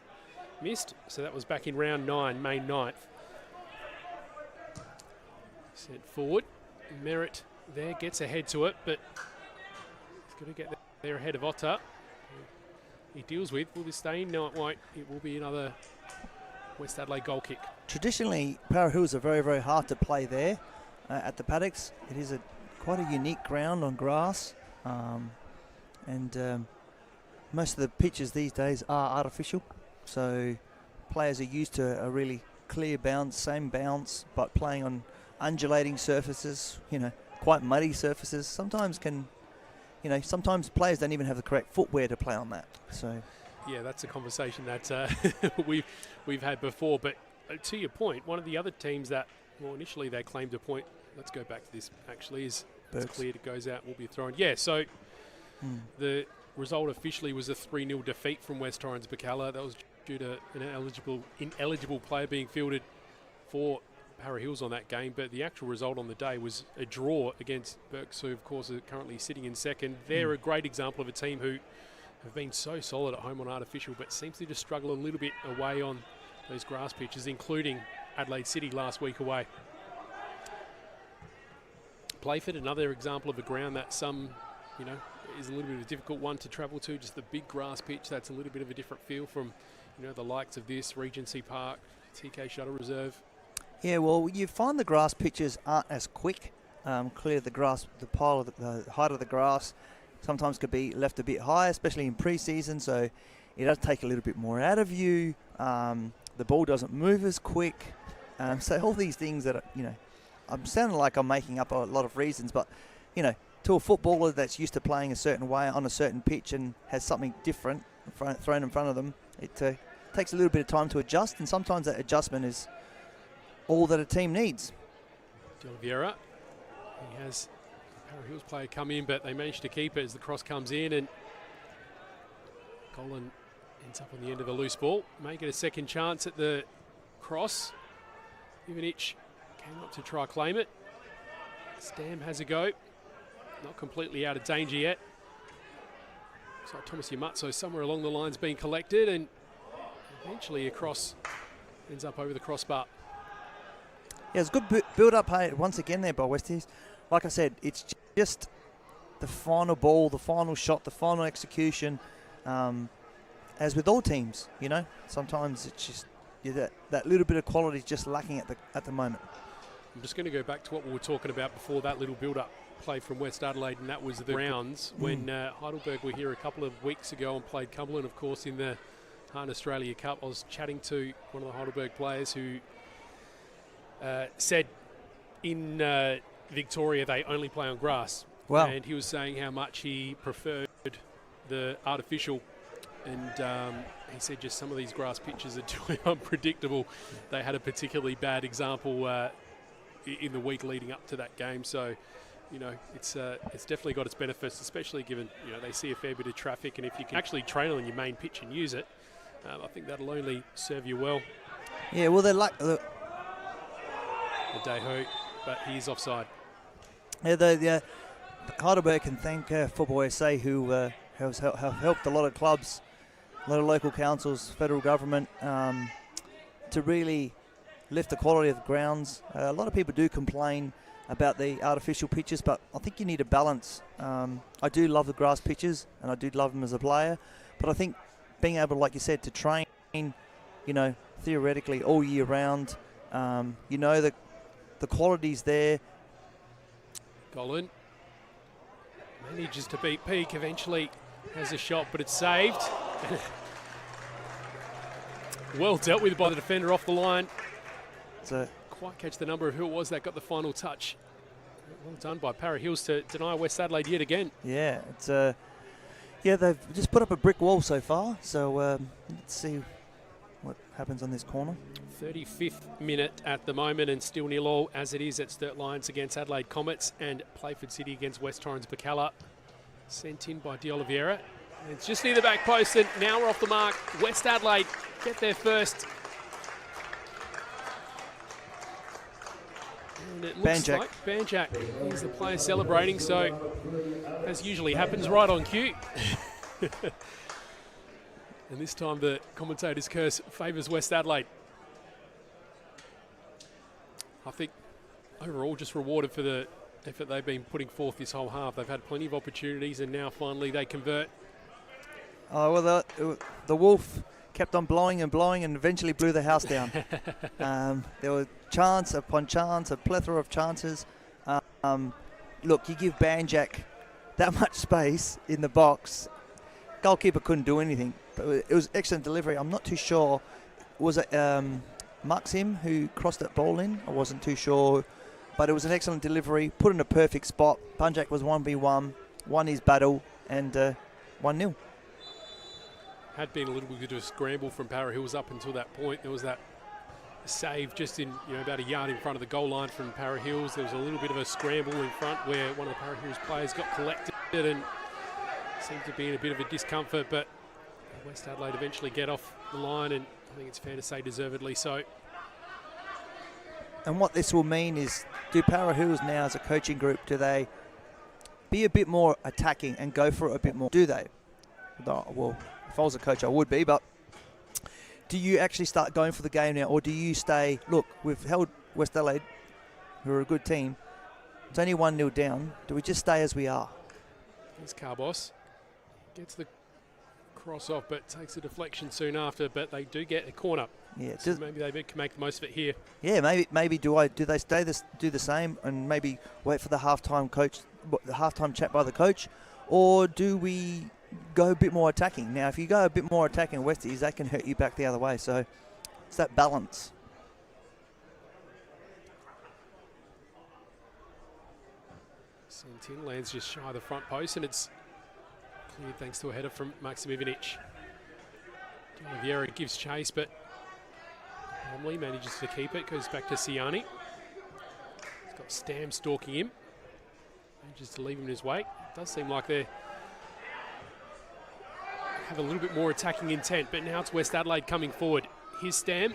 missed. So that was back in round 9, May 9th. Sent forward. Merritt there gets ahead to it, but he's got to get there ahead of Otter. He deals with. Will this stay in? No, it won't. It will be another West Adelaide goal kick. Traditionally, Para Hills are very, very hard to play there at the paddocks. It is quite a unique ground on grass, and most of the pitches these days are artificial. So players are used to a really clear bounce, same bounce, but playing on undulating surfaces, quite muddy surfaces. Sometimes players don't even have the correct footwear to play on that. So, yeah, that's a conversation that we've had before. But to your point, one of the other teams that, well, initially they claimed a point. Let's go back to this. Actually, is it's cleared. It goes out. Will be thrown. Yeah. So the result officially was a 3-0 defeat from West Torrens Bacala. That was due to an ineligible player being fielded for Para Hills on that game, but the actual result on the day was a draw against Berks, who of course are currently sitting in second. They're a great example of a team who have been so solid at home on artificial, but seems to just struggle a little bit away on those grass pitches, including Adelaide City last week away. Playford, another example of a ground that is a little bit of a difficult one to travel to, just the big grass pitch. That's a little bit of a different feel from the likes of this, Regency Park, TK Shuttle Reserve. Yeah, well, you find the grass pitches aren't as quick. Clear the grass, the pile of the height of the grass sometimes could be left a bit high, especially in pre-season, so it does take a little bit more out of you. The ball doesn't move as quick. So all these things that, I'm sounding like I'm making up a lot of reasons, but, to a footballer that's used to playing a certain way on a certain pitch and has something different thrown in front of them, it takes a little bit of time to adjust, and sometimes that adjustment is all that a team needs. De Oliveira, he has a Para Hills player come in, but they managed to keep it as the cross comes in, and Golan ends up on the end of a loose ball. May get a second chance at the cross. Ivanic came up to try claim it. Stam has a go. Not completely out of danger yet. Looks like Thomas Yamazzo somewhere along the line's being collected, and eventually a cross ends up over the crossbar. Yeah, it's a good build-up once again there by Westies. Like I said, it's just the final ball, the final shot, the final execution. As with all teams, sometimes it's just that little bit of quality is just lacking at the moment. I'm just going to go back to what we were talking about before, that little build-up play from West Adelaide, and that was the rounds when Heidelberg were here a couple of weeks ago and played Cumberland, of course, in the Hahn Australia Cup. I was chatting to one of the Heidelberg players who said in Victoria they only play on grass. Wow. And he was saying how much he preferred the artificial, and he said just some of these grass pitches are too unpredictable. They had a particularly bad example in the week leading up to that game, so it's definitely got its benefits, especially given they see a fair bit of traffic, and if you can actually train on your main pitch and use it, I think that'll only serve you well. Yeah, well, they're like Adeho, but he's offside. Yeah, Heidelberg can thank Football SA, who have helped a lot of clubs, a lot of local councils, federal government, to really lift the quality of the grounds. A lot of people do complain about the artificial pitches, but I think you need a balance. I do love the grass pitches, and I do love them as a player, but I think being able, like you said, to train, theoretically all year round, the quality's there. Golan manages to beat Peak, eventually has a shot, but it's saved. Well dealt with by the defender off the line. Quite catch the number of who it was that got the final touch. Well done by Para Hills to deny West Adelaide yet again. Yeah, they've just put up a brick wall so far, so let's see what happens on this corner. 35th minute at the moment, and still 0-0 as it is at Sturt Lions against Adelaide Comets and Playford City against West Torrens Bacala. Sent in by De Oliveira. And it's just near the back post, and now we're off the mark. West Adelaide get there first. And it looks like Banjak is the player celebrating, so as usually happens, right on cue. And this time the commentator's curse favours West Adelaide. I think overall just rewarded for the effort they've been putting forth this whole half. They've had plenty of opportunities, and now finally they convert. Oh, well, the Wolf kept on blowing and blowing and eventually blew the house down. There were chance upon chance, a plethora of chances. Look, you give Banjak that much space in the box, goalkeeper couldn't do anything. But it was excellent delivery. I'm not too sure. Was it Maxim who crossed that ball in? I wasn't too sure. But it was an excellent delivery, put in a perfect spot. Banjak was 1v1, won his battle, and 1-0. Had been a little bit of a scramble from Para Hills up until that point. There was that save just in, about a yard in front of the goal line from Para Hills. There was a little bit of a scramble in front where one of the Para Hills players got collected and seemed to be in a bit of a discomfort, but West Adelaide eventually get off the line, and I think it's fair to say deservedly so. And what this will mean is, do Para Hills now as a coaching group, do they be a bit more attacking and go for it a bit more? Do they? Well, if I was a coach, I would be, but do you actually start going for the game now, or do you stay, look, we've held West Adelaide, who are a good team, it's only 1-0 down, do we just stay as we are? Here's Carbos. Gets the cross off, but takes a deflection soon after, but they do get a corner. Yeah, so maybe they can make the most of it here. Yeah, maybe do they do the same and maybe wait for the halftime chat by the coach, or do we go a bit more attacking? Now, if you go a bit more attacking Westies, that can hurt you back the other way. So it's that balance. Sentin lands just shy of the front post, and it's cleared thanks to a header from Maksimovic. Oliveira gives chase, but Bromley manages to keep it. Goes back to Siani. He's got Stam stalking him. Manages to leave him in his wake. It does seem like they have a little bit more attacking intent, but now it's West Adelaide coming forward. Here's Stam.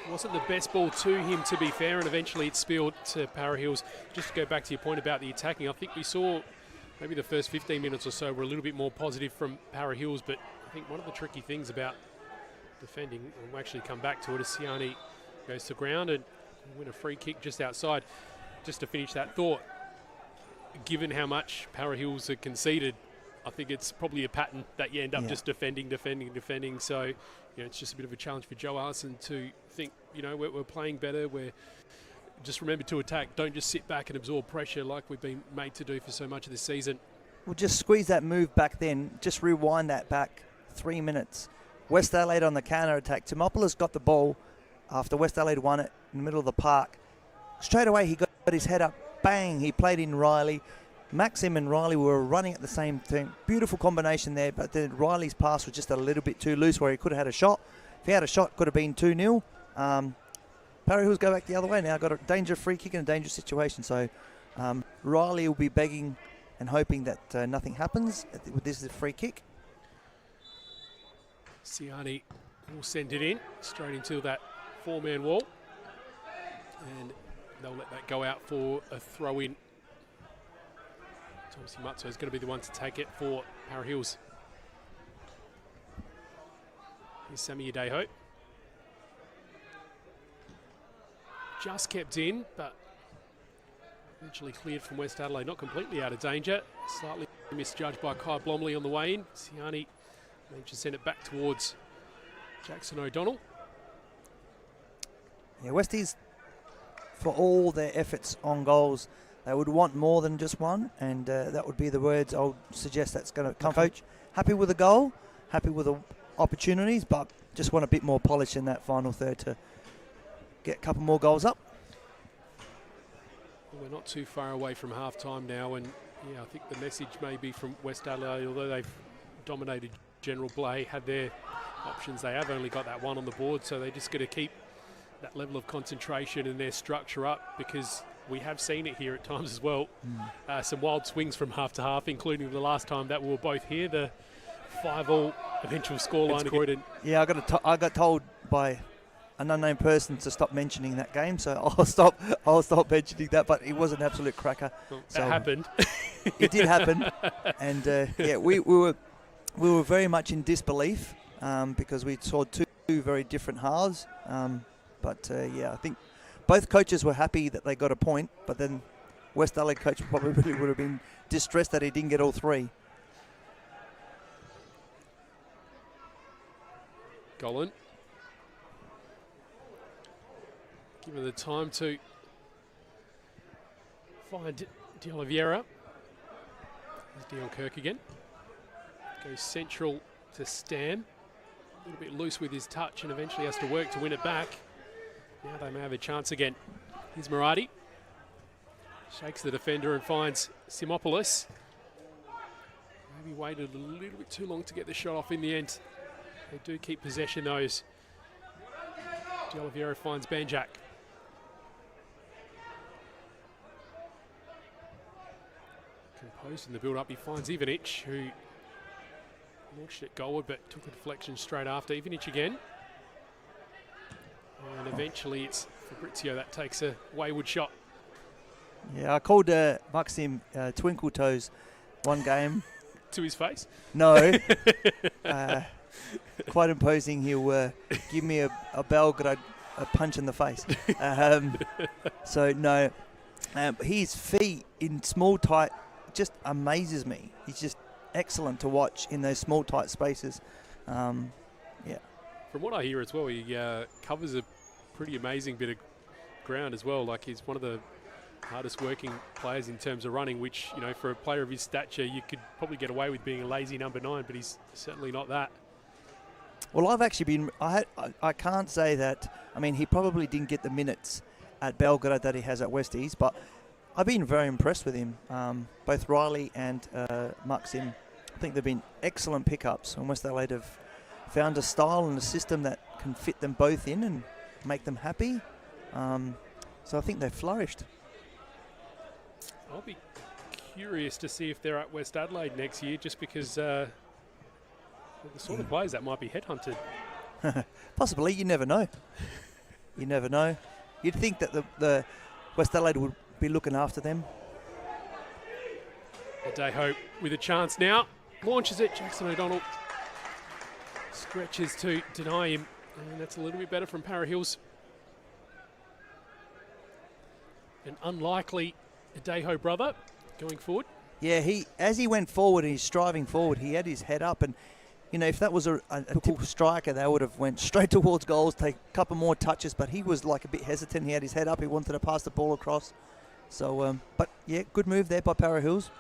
Wasn't the best ball to him, to be fair, and eventually it spilled to Para Hills. Just to go back to your point about the attacking, I think we saw maybe the first 15 minutes or so were a little bit more positive from Para Hills, but I think one of the tricky things about defending, and we'll actually come back to it, as Siani goes to ground and win a free kick just outside. Just to finish that thought, given how much Para Hills are conceded, I think it's probably a pattern that you end up just defending. So, it's just a bit of a challenge for Joe Allison to think, we're playing better. We're just remember to attack. Don't just sit back and absorb pressure like we've been made to do for so much of this season. We'll just squeeze that move back then. Just rewind that back 3 minutes. West Adelaide on the counter-attack. Timopoulos got the ball after West Adelaide won it in the middle of the park. Straight away, he got his head up. Bang! He played in Riley. Maxim and Riley were running at the same thing. Beautiful combination there, but then Riley's pass was just a little bit too loose where he could have had a shot. If he had a shot, could have been 2-0. Para Hills go back the other way now. Got a dangerous free kick in a dangerous situation. So Riley will be begging and hoping that nothing happens. This is a free kick. Siani will send it in straight into that four-man wall, and they'll let that go out for a throw-in. Thomas Matzo is going to be the one to take it for Para Hills. Here's Sammy Adejo. Just kept in, but eventually cleared from West Adelaide. Not completely out of danger. Slightly misjudged by Kai Blomley on the way in. Siani managed to send it back towards Jackson O'Donnell. Yeah, Westies, for all their efforts on goals, they would want more than just one, and that would be the words I would suggest that's going to come. Coach, happy with the goal, happy with the opportunities, but just want a bit more polish in that final third to get a couple more goals up. Well, we're not too far away from half-time now, and I think the message may be from West Adelaide, although they've dominated general play, had their options, they have only got that one on the board, so they're just going to keep that level of concentration and their structure up, because we have seen it here at times as well. Some wild swings from half to half, including the last time that we were both here, the 5-all eventual scoreline. Yeah, I got told by an unnamed person to stop mentioning that game, so I'll stop mentioning that. But it was an absolute cracker. Well, that happened. It did happen, and we were very much in disbelief because we saw two very different halves. I think both coaches were happy that they got a point, but then West Adelaide coach probably would have been distressed that he didn't get all three. Golan. Given the time to find De Oliveira. There's Dion Kirk again. Goes central to Stam. A little bit loose with his touch and eventually has to work to win it back. Now they may have a chance again. Here's Murati. Shakes the defender and finds Simopoulos. Maybe waited a little bit too long to get the shot off in the end. They do keep possession, those. De Oliveira finds Banjak. Composed in the build-up, he finds Ivanic, who launched it goalward but took a deflection straight after. Ivanic again. And eventually it's Fabrizio that takes a wayward shot. Yeah, I called Maxim Twinkle Toes one game. To his face? No. Quite imposing. He'll give me a Belgrade a punch in the face. So, no. His feet in small, tight, just amazes me. He's just excellent to watch in those small, tight spaces. Yeah. From what I hear as well, he covers a pretty amazing bit of ground as well. Like, he's one of the hardest working players in terms of running, which, you know, for a player of his stature, you could probably get away with being a lazy number 9, but he's certainly not that. Well, I've actually been, I can't say that, I mean, he probably didn't get the minutes at Belgrade that he has at Westies, but I've been very impressed with him. Both Riley and Maxim, I think they've been excellent pickups, and West Adelaide have found a style and a system that can fit them both in and make them happy. So I think they've flourished. I'll be curious to see if they're at West Adelaide next year, just because the sort of players that might be headhunted. Possibly, you never know. You never know. You'd think that the West Adelaide would be looking after them. Adeho with a chance now. Launches it. Jackson O'Donnell stretches to deny him. And that's a little bit better from Para Hills. An unlikely Adeho brother going forward. Yeah, as he went forward and he's striving forward, he had his head up, and you know, if that was a typical striker, they would have went straight towards goals, take a couple more touches, but he was like a bit hesitant. He had his head up, he wanted to pass the ball across. So, but yeah, good move there by Para Hills.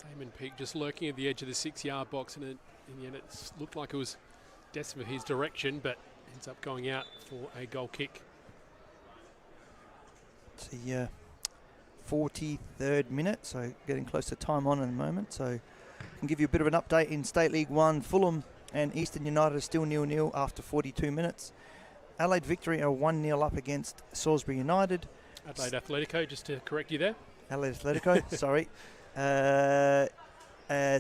Damon Peake just lurking at the edge of the 6-yard box, and in the end it looked like it was destined for his direction, but ends up going out for a goal kick. It's the 43rd minute, so getting close to time on in a moment. So I can give you a bit of an update in State League 1. Fulham and Eastern United are still 0-0 after 42 minutes. Adelaide Victory are 1-0 up against Salisbury United. Adelaide Athletico, just to correct you there. Adelaide Athletico, sorry.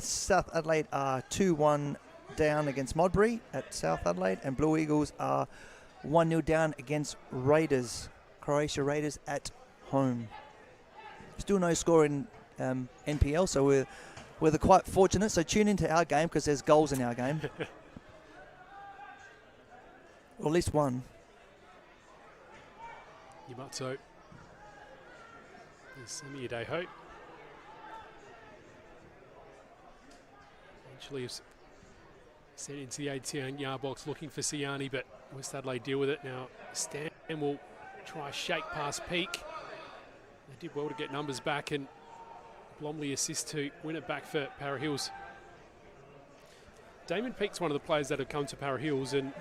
South Adelaide are 2-1 down against Modbury at South Adelaide, and Blue Eagles are 1-0 down against Raiders, Croatia Raiders at home. Still no score in NPL, so we're quite fortunate. So tune into our game because there's goals in our game. Or at least one. Yamazzo. There's Semi Adeho. Eventually sent into the 18-yard box looking for Siani, but West Adelaide deal with it. Now Stan will try shake past Peake. They did well to get numbers back, and Blomley assists to win it back for Para Hills. Damon Peake's one of the players that have come to Para Hills, and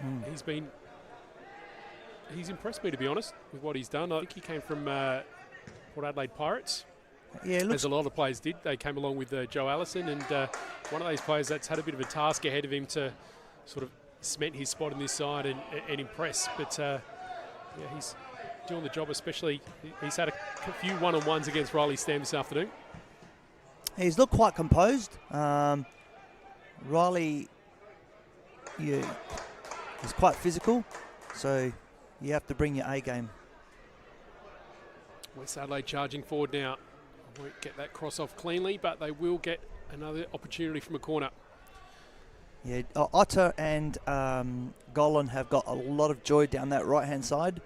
he's impressed me, to be honest, with what he's done. I think he came from Port Adelaide Pirates. Yeah, as a lot of players did. They came along with Joe Allison, and one of those players that's had a bit of a task ahead of him to sort of cement his spot in this side and impress. But yeah, he's doing the job, especially. He's had a few one-on-ones against Riley Stam this afternoon. He's looked quite composed. Riley is quite physical, so you have to bring your A game. West Adelaide charging forward now. Won't get that cross off cleanly, but they will get another opportunity from a corner. Yeah, Otter and Golan have got a lot of joy down that right-hand side.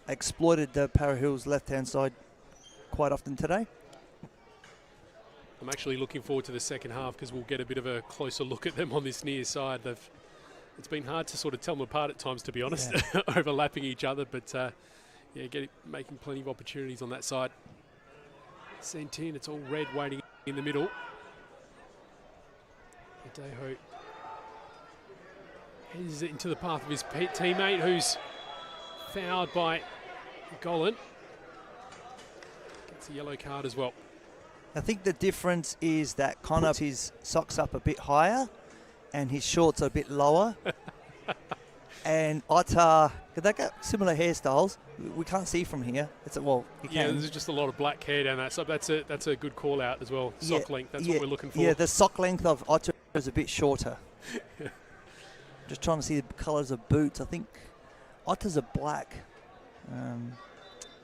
exploited the Para Hills left-hand side quite often today. I'm actually looking forward to the second half because we'll get a bit of a closer look at them on this near side. It's been hard to sort of tell them apart at times, to be honest, overlapping each other, but making plenty of opportunities on that side. Sent in, it's all red waiting in the middle. Adeho heads it into the path of his teammate, who's fouled by Golan. Gets a yellow card as well. I think the difference is that Connor puts his socks up a bit higher and his shorts are a bit lower. And Otta, they got similar hairstyles. We can't see from here. You can. Yeah, there's just a lot of black hair down that side. That's a good call out as well. Sock length, that's what we're looking for. Yeah, the sock length of Otta is a bit shorter. Just trying to see the colours of boots. I think Otters are black.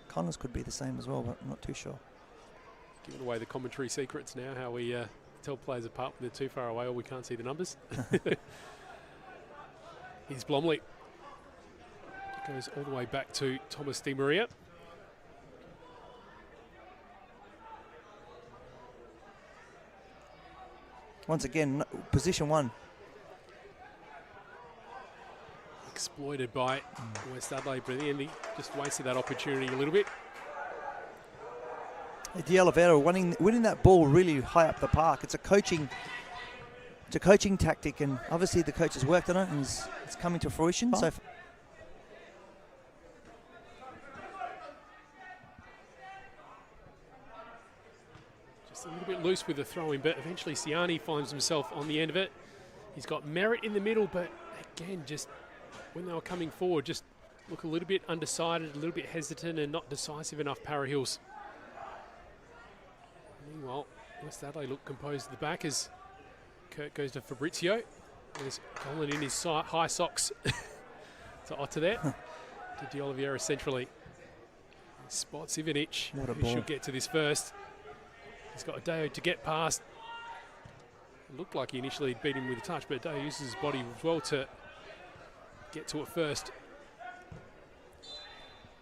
Connor's could be the same as well, but I'm not too sure. Giving away the commentary secrets now, how we tell players apart when they're too far away or we can't see the numbers. Here's Blomley. Goes all the way back to Thomas Di Maria. Once again, position one. Exploited by West Adelaide, but in the end he just wasted that opportunity a little bit. De Oliveira winning that ball really high up the park. It's a coaching tactic, and obviously the coach has worked on it and it's coming to fruition. So just a little bit loose with the throw-in, but eventually Siani finds himself on the end of it. He's got Merritt in the middle, but again, just when they were coming forward, just look a little bit undecided, a little bit hesitant and not decisive enough, Para Hills. Meanwhile, West Adelaide look composed at the back as Kirk goes to Fabrizio. There's Colin in his high socks to Otter there. To De Oliveira centrally. Spots Ivanic, who should get to this first. He's got Adeo to get past. It looked like he initially beat him with a touch, but Adeo uses his body as well to get to it first.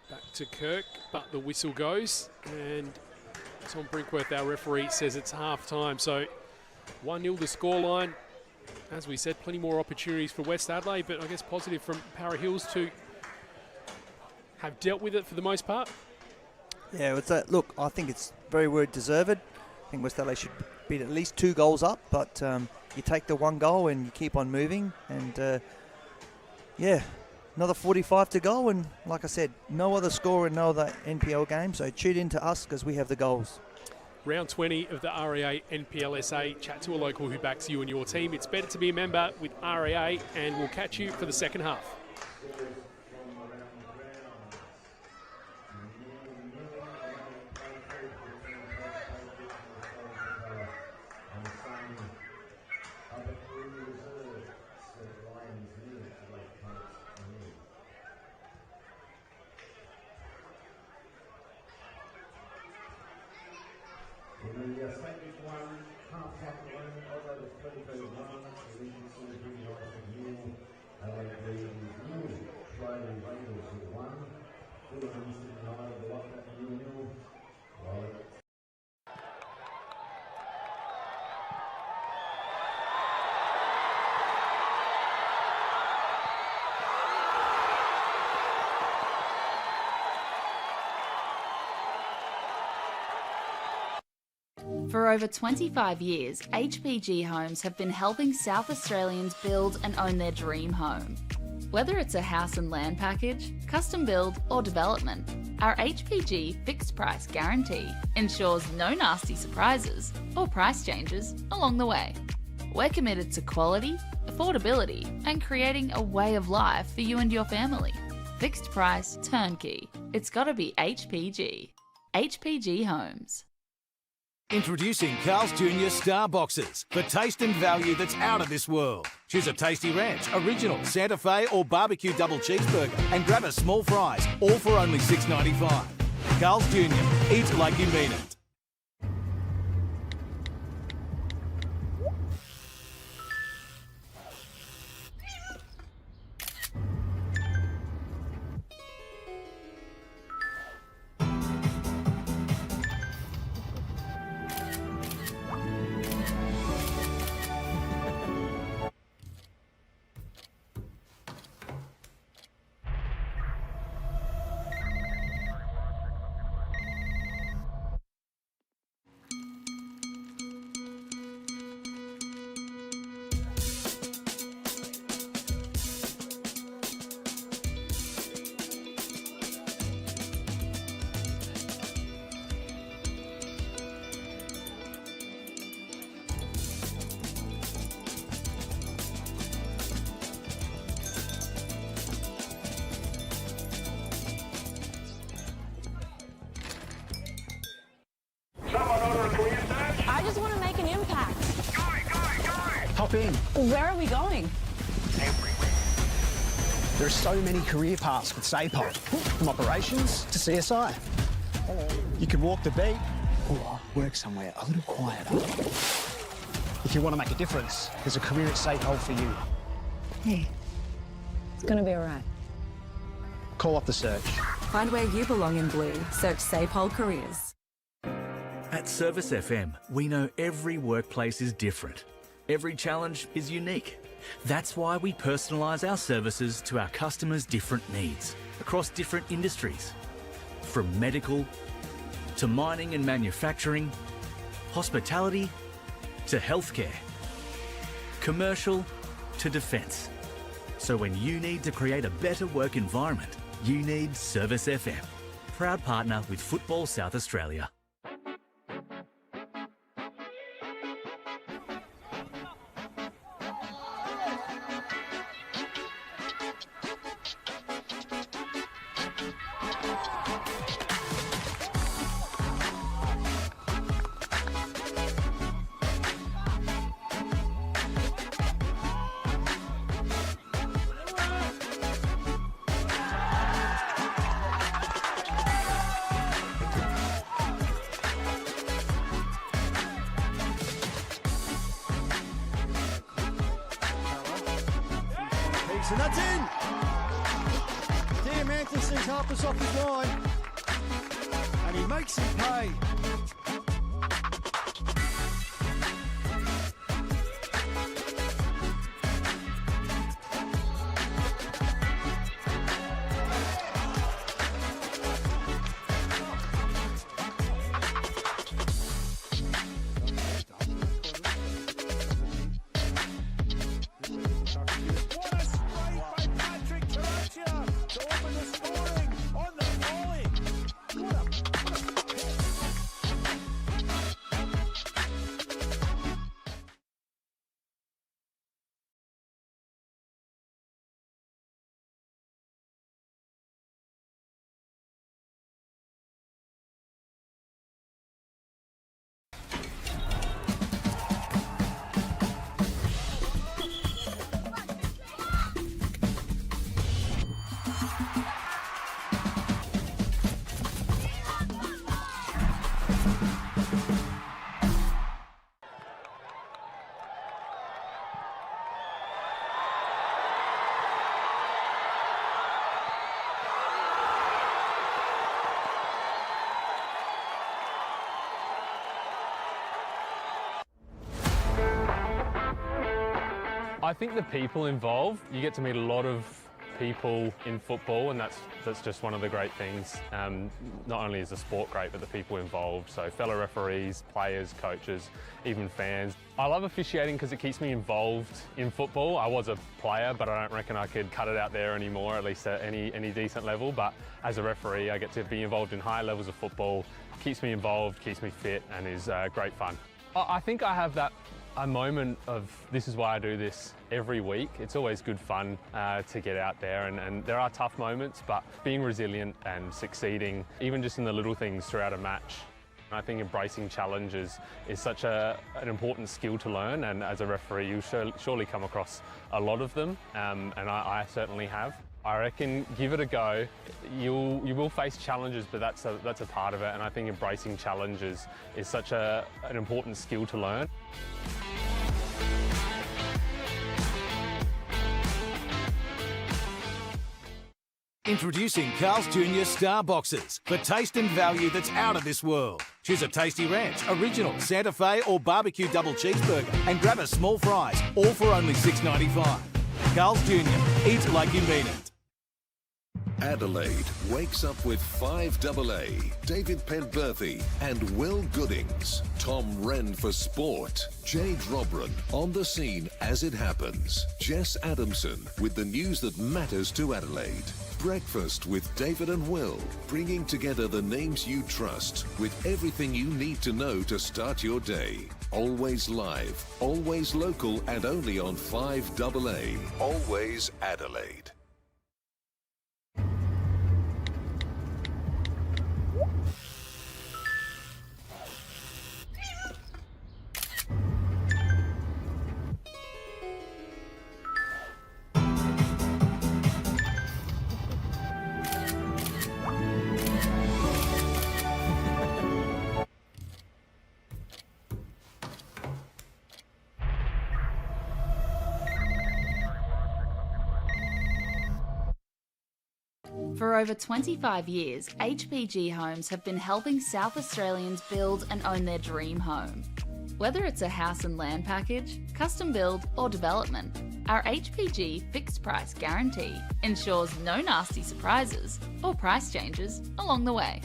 Back to Kirk, but the whistle goes, and Tom Brinkworth, our referee, says it's half time. So 1-0 the scoreline. As we said, plenty more opportunities for West Adelaide, but I guess positive from Para Hills to have dealt with it for the most part. Yeah, look, I think it's very well deserved. I think West Adelaide should beat at least 2 goals up, but you take the 1 goal and you keep on moving. And another 45 to go. And like I said, no other score in no other NPL game. So tune in to us because we have the goals. Round 20 of the REA NPLSA. Chat to a local who backs you and your team. It's better to be a member with REA, and we'll catch you for the second half. In the statement one, half-back line, although the 33 one, the leading sort of bringing on from Neil, the new Friday Raiders with 1, Dylan Easton and I will lock that Neil, while For over 25 years, HPG Homes have been helping South Australians build and own their dream home. Whether it's a house and land package, custom build or development, our HPG fixed price guarantee ensures no nasty surprises or price changes along the way. We're committed to quality, affordability and creating a way of life for you and your family. Fixed price turnkey. It's gotta be HPG. HPG Homes. Introducing Carl's Jr. Star Boxes for taste and value that's out of this world. Choose a tasty ranch, original, Santa Fe or barbecue double cheeseburger and grab a small fries, all for only $6.95. Carl's Jr. Eat like you mean it. Hop in. Where are we going? There are so many career paths with SAPOL, from operations to CSI. You can walk the beat or work somewhere a little quieter. If you want to make a difference, there's a career at SAPOL for you. Hey, it's gonna be all right. Call up the search. Find where you belong in blue. Search SAPOL Careers. At Service FM, we know every workplace is different. Every challenge is unique. That's why we personalise our services to our customers' different needs across different industries. From medical to mining and manufacturing, hospitality to healthcare, commercial to defence. So when you need to create a better work environment, you need Service FM. Proud partner with Football South Australia. And that's in! Diamantis sees Harper's off his line. And he makes him pay. I think the people involved, you get to meet a lot of people in football, and that's just one of the great things. Not only is the sport great, but the people involved. So fellow referees, players, coaches, even fans. I love officiating because it keeps me involved in football. I was a player, but I don't reckon I could cut it out there anymore, at least at any decent level. But as a referee, I get to be involved in high levels of football. Keeps me involved, keeps me fit, and is great fun. I think I have a moment of this is why I do this every week. It's always good fun to get out there, and there are tough moments, but being resilient and succeeding, even just in the little things throughout a match. I think embracing challenges is such an important skill to learn, and as a referee you'll surely come across a lot of them, and I certainly have. I reckon give it a go. You will face challenges, but that's a part of it, and I think embracing challenges is such an important skill to learn. Introducing Carl's Jr. Star Boxes for taste and value that's out of this world. Choose a tasty ranch, original, Santa Fe or barbecue double cheeseburger and grab a small fries, all for only $6.95. Carl's Jr. Eat like you mean it. Adelaide wakes up with 5AA, David Penberthy and Will Goodings. Tom Wren for sport. Jade Robran on the scene as it happens. Jess Adamson with the news that matters to Adelaide. Breakfast with David and Will, bringing together the names you trust with everything you need to know to start your day. Always live, always local, and only on 5AA. Always Adelaide. For over 25 years, HPG Homes have been helping South Australians build and own their dream home. Whether it's a house and land package, custom build or development, our HPG fixed price guarantee ensures no nasty surprises or price changes along the way.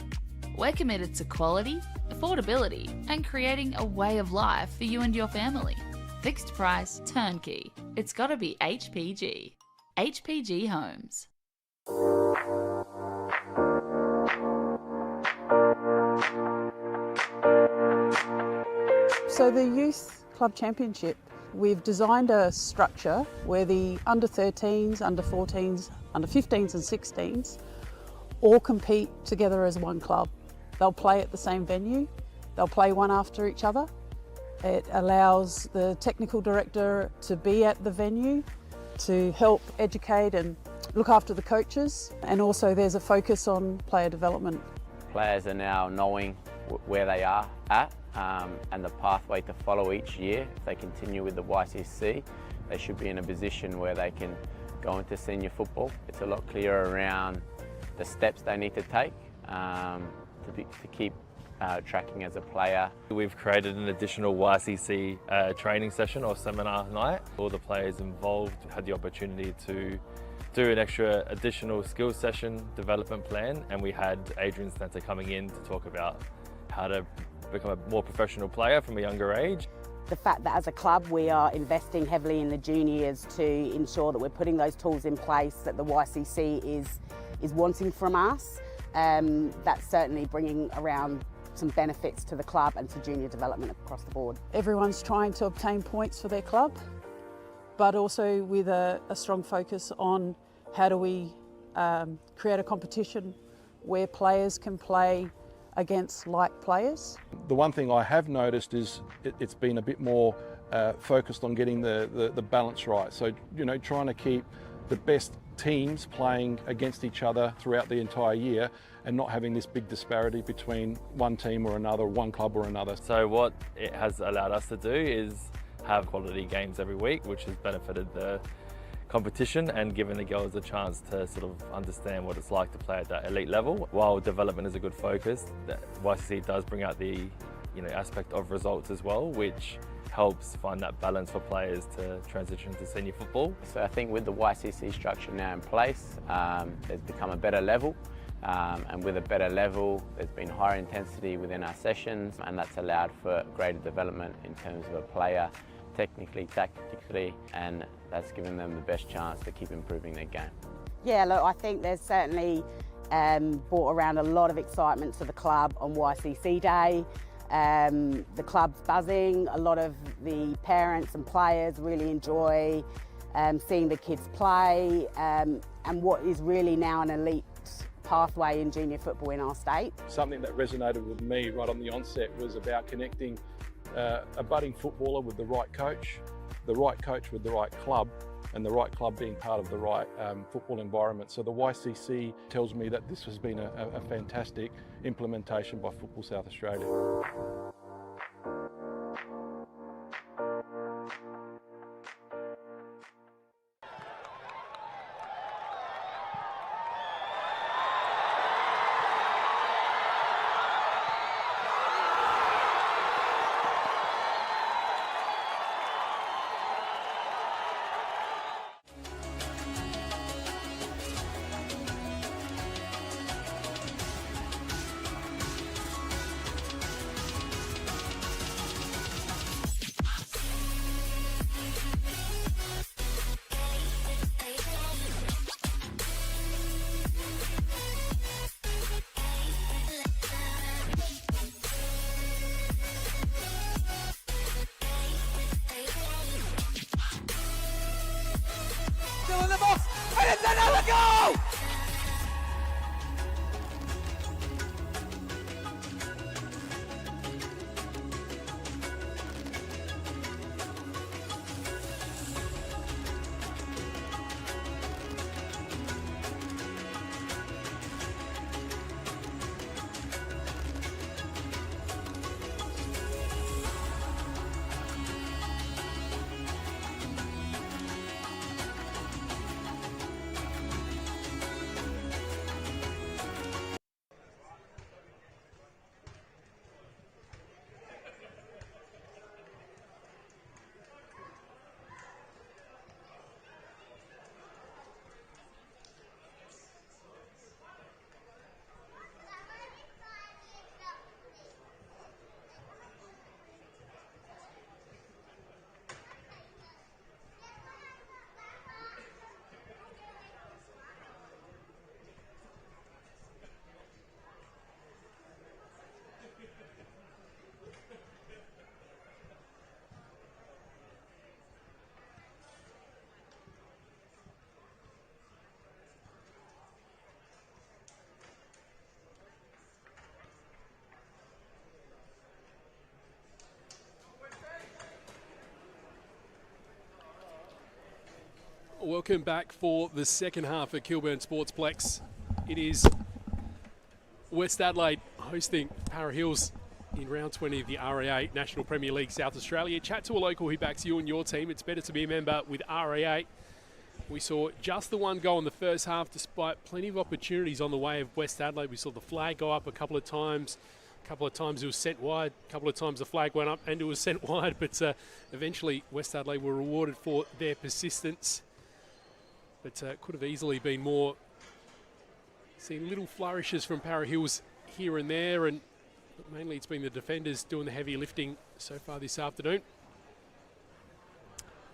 We're committed to quality, affordability and creating a way of life for you and your family. Fixed price, turnkey. It's gotta be HPG. HPG Homes. So the Youth Club Championship, we've designed a structure where the under 13s, under 14s, under 15s and 16s all compete together as one club. They'll play at the same venue, they'll play one after each other. It allows the technical director to be at the venue to help educate and look after the coaches, and also there's a focus on player development. Players are now knowing where they are at and the pathway to follow each year. If they continue with the YCC, they should be in a position where they can go into senior football. It's a lot clearer around the steps they need to take to keep tracking as a player. We've created an additional YCC training session or seminar night. All the players involved had the opportunity to do an extra additional skills session development plan, and we had Adrian Stanter coming in to talk about how to become a more professional player from a younger age. The fact that as a club we are investing heavily in the juniors to ensure that we're putting those tools in place that the YCC is wanting from us, that's certainly bringing around some benefits to the club and to junior development across the board. Everyone's trying to obtain points for their club, but also with a strong focus on how do we create a competition where players can play against like players. The one thing I have noticed is it's been a bit more focused on getting the balance right. So, trying to keep the best teams playing against each other throughout the entire year and not having this big disparity between one team or another, one club or another. So what it has allowed us to do is have quality games every week, which has benefited the competition and given the girls a chance to sort of understand what it's like to play at that elite level. While development is a good focus, the YCC does bring out the aspect of results as well, which helps find that balance for players to transition to senior football. So I think with the YCC structure now in place, there's become a better level. And with a better level, there's been higher intensity within our sessions, and that's allowed for greater development in terms of a player, technically, tactically, and that's given them the best chance to keep improving their game. Yeah, look, I think there's certainly brought around a lot of excitement to the club on YCC Day. The club's buzzing, a lot of the parents and players really enjoy seeing the kids play and what is really now an elite pathway in junior football in our state. Something that resonated with me right on the onset was about connecting a budding footballer with the right coach with the right club, and the right club being part of the right football environment. So the YCC tells me that this has been a fantastic implementation by Football South Australia. Still in the box, and it's another goal! Welcome back for the second half at Kilburn Sportsplex. It is West Adelaide hosting Para Hills in round 20 of the RA8 National Premier League South Australia. Chat to a local who backs you and your team. It's better to be a member with RA8. We saw just the one goal in the first half despite plenty of opportunities on the way of West Adelaide. We saw the flag go up a couple of times. A couple of times it was sent wide. A couple of times the flag went up and it was sent wide. But eventually West Adelaide were rewarded for their persistence. But could have easily been more. Seen little flourishes from Para Hills here and there. But mainly it's been the defenders doing the heavy lifting so far this afternoon.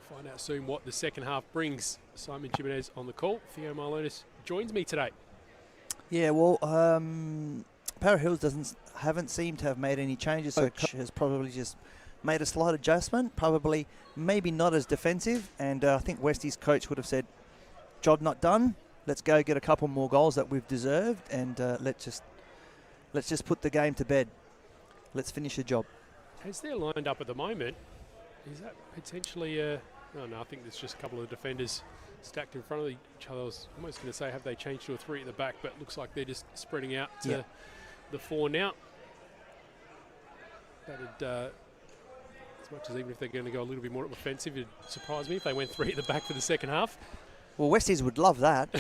Find out soon what the second half brings. Simon Jimenez on the call. Theo Marlonis joins me today. Yeah, well, Para Hills haven't seemed to have made any changes, so coach has probably just made a slight adjustment, probably maybe not as defensive, and I think Westie's coach would have said, job not done, let's go get a couple more goals that we've deserved, and let's just put the game to bed. Let's finish the job. As they're lined up at the moment, is that potentially no, I think there's just a couple of defenders stacked in front of each other. I was almost going to say, have they changed to a 3 at the back, but looks like they're just spreading out to the 4 now. That'd, as much as even if they're going to go a little bit more offensive, it'd surprise me if they went 3 at the back for the second half. Well, Westies would love that.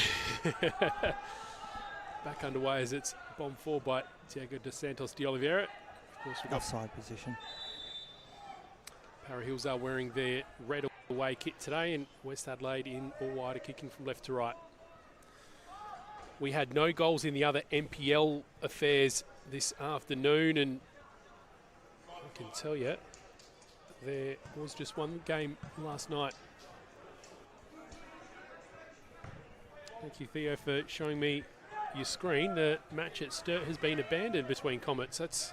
Back underway as it's bombed forward by Diego dos Santos de Oliveira. Of course, we've got offside position. Para Hills are wearing their red away kit today, and West Adelaide in all white are kicking from left to right. We had no goals in the other NPL affairs this afternoon, and I can tell you there was just one game last night. Thank you, Theo, for showing me your screen. The match at Sturt has been abandoned between Comets. That's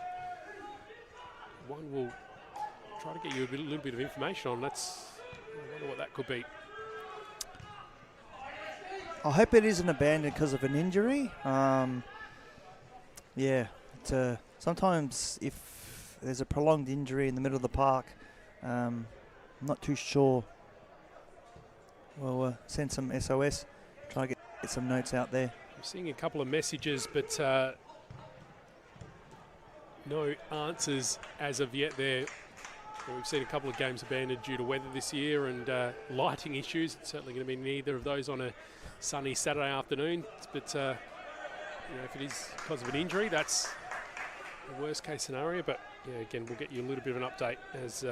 one we'll try to get you a little bit of information on. I wonder what that could be. I hope it isn't abandoned because of an injury. Sometimes if there's a prolonged injury in the middle of the park, I'm not too sure. We'll send some SOS, try to get some notes out there. I'm seeing a couple of messages, but no answers as of yet there. We've seen a couple of games abandoned due to weather this year and lighting issues. It's certainly going to be neither of those on a sunny Saturday afternoon. But if it is because of an injury, that's the worst case scenario. But again, we'll get you a little bit of an update as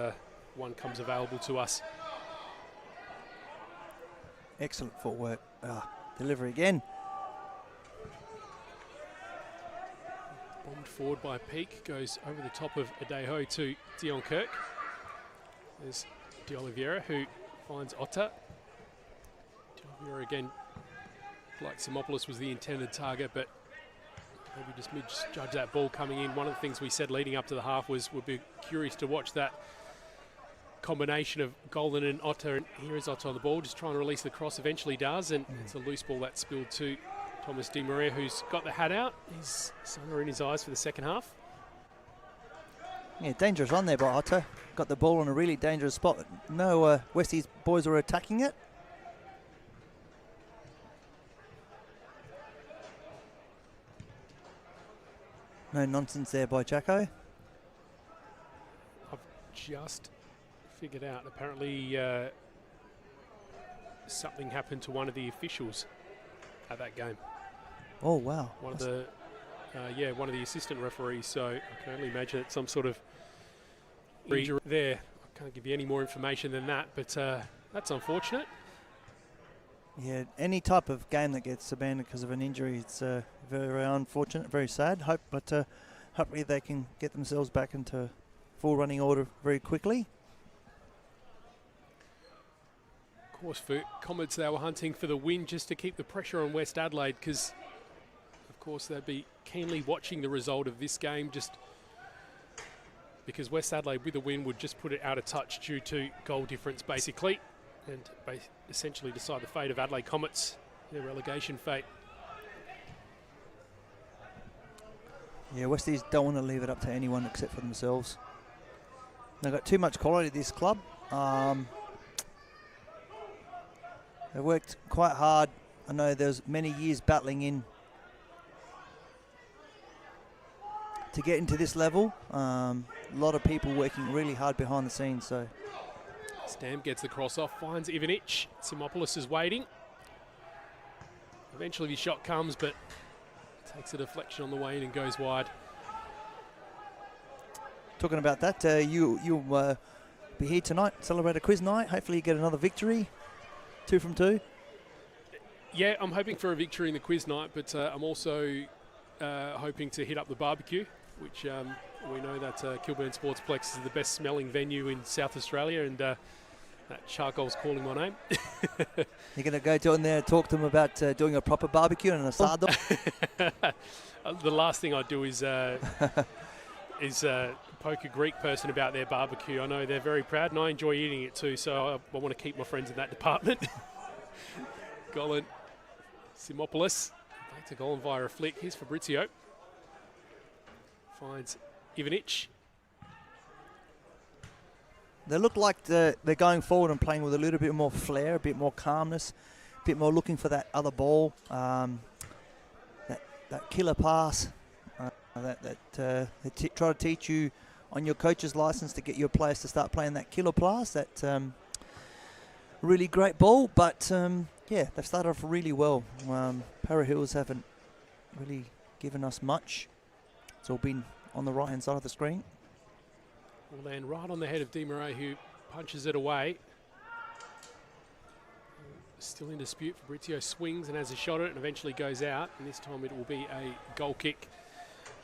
one comes available to us. Excellent footwork. Delivery again. Bombed forward by Peak, goes over the top of Adeho to Dion Kirk. There's De Oliveira who finds Otta. De Oliveira again, like Simopoulos was the intended target, but maybe just misjudged that ball coming in. One of the things we said leading up to the half was we'd be curious to watch that combination of Golden and Otta, and here is Otta on the ball, just trying to release the cross, eventually does, and it's a loose ball that's spilled to Thomas Di Maria, who's got the hat out. He's sunner in his eyes for the second half. Yeah, dangerous run there by Otta. Got the ball in a really dangerous spot. No, Westies boys were attacking it. No nonsense there by Jacko. I've just figured out, apparently something happened to one of the officials at that game. Oh, wow. One of the assistant referees, so I can only imagine it's some sort of injury there. I can't give you any more information than that, but that's unfortunate. Yeah, any type of game that gets abandoned because of an injury, it's very unfortunate, very sad. Hopefully they can get themselves back into full running order very quickly. Of course, for Comets, they were hunting for the win just to keep the pressure on West Adelaide, because of course they'd be keenly watching the result of this game, just because West Adelaide with a win would just put it out of touch due to goal difference basically, and essentially decide the fate of Adelaide Comets, their relegation fate. Yeah, Westies don't want to leave it up to anyone except for themselves. They've got too much quality at this club. They worked quite hard. I know there's many years battling in to get into this level. A lot of people working really hard behind the scenes. So Stam gets the cross off, finds Ivanic. Simopoulos is waiting. Eventually the shot comes, but takes a deflection on the way in and goes wide. Talking about that, you'll be here tonight, celebrate a quiz night. Hopefully you get another victory. 2 from 2. Yeah, I'm hoping for a victory in the quiz night, but I'm also hoping to hit up the barbecue, which we know that Kilburn Sportsplex is the best smelling venue in South Australia, and that charcoal's calling my name. You're going to go down there and talk to them about doing a proper barbecue and a sardine? The last thing I'd do is poke a Greek person about their barbecue. I know they're very proud, and I enjoy eating it too, so I want to keep my friends in that department. Golan, Simopoulos, back to Golan via a flick. Here's Fabrizio. Finds Ivanic. They look like they're going forward and playing with a little bit more flair, a bit more calmness, a bit more looking for that other ball, that killer pass that they try to teach you on your coach's license to get your players to start playing that killer pass, that really great ball. But yeah, they've started off really well. Para Hills haven't really given us much. It's all been on the right-hand side of the screen. Will land right on the head of Di Marais, who punches it away. Still in dispute. Fabrizio swings and has a shot at it and eventually goes out. And this time it will be a goal kick.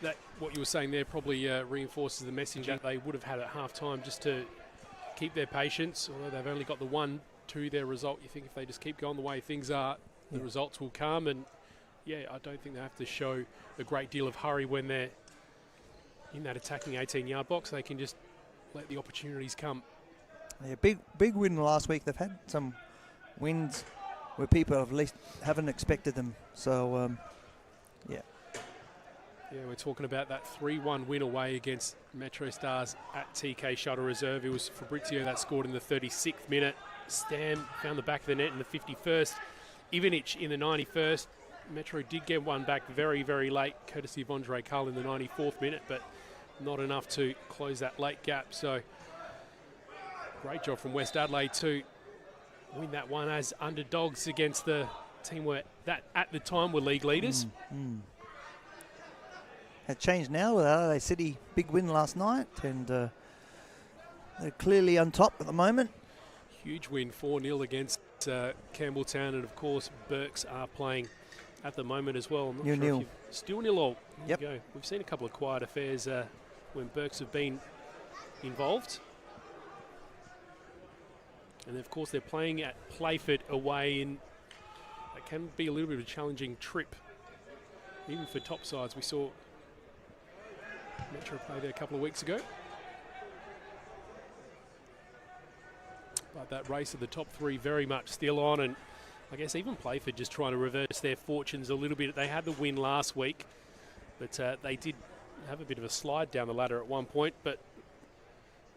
That, what you were saying there, probably reinforces the message that they would have had at half-time, just to keep their patience. Although they've only got the 1 to their result, you think if they just keep going the way things are, the results will come. And yeah, I don't think they have to show a great deal of hurry when they're in that attacking 18-yard box. They can just let the opportunities come. Yeah, big win last week. They've had some wins where people at least haven't expected them. So yeah. Yeah, we're talking about that 3-1 win away against Metro Stars at TK Shuttle Reserve. It was Fabrizio that scored in the 36th minute. Stam found the back of the net in the 51st. Ivanic in the 91st. Metro did get one back very, very late, courtesy of Andre Cull in the 94th minute, but not enough to close that late gap. So great job from West Adelaide to win that one as underdogs against the team that at the time were league leaders. It changed now with Adelaide City, big win last night, and they're clearly on top at the moment. Huge win, 4-0 against Campbelltown, and of course Berks are playing at the moment as well. I'm not sure if you've still 0-0. Yep. Go. We've seen a couple of quiet affairs when Berks have been involved. And of course they're playing at Playford away, and that can be a little bit of a challenging trip, even for top sides. We saw Metro play there a couple of weeks ago. But that race of the top 3 very much still on, and I guess even Playford just trying to reverse their fortunes a little bit. They had the win last week, but they did have a bit of a slide down the ladder at one point. But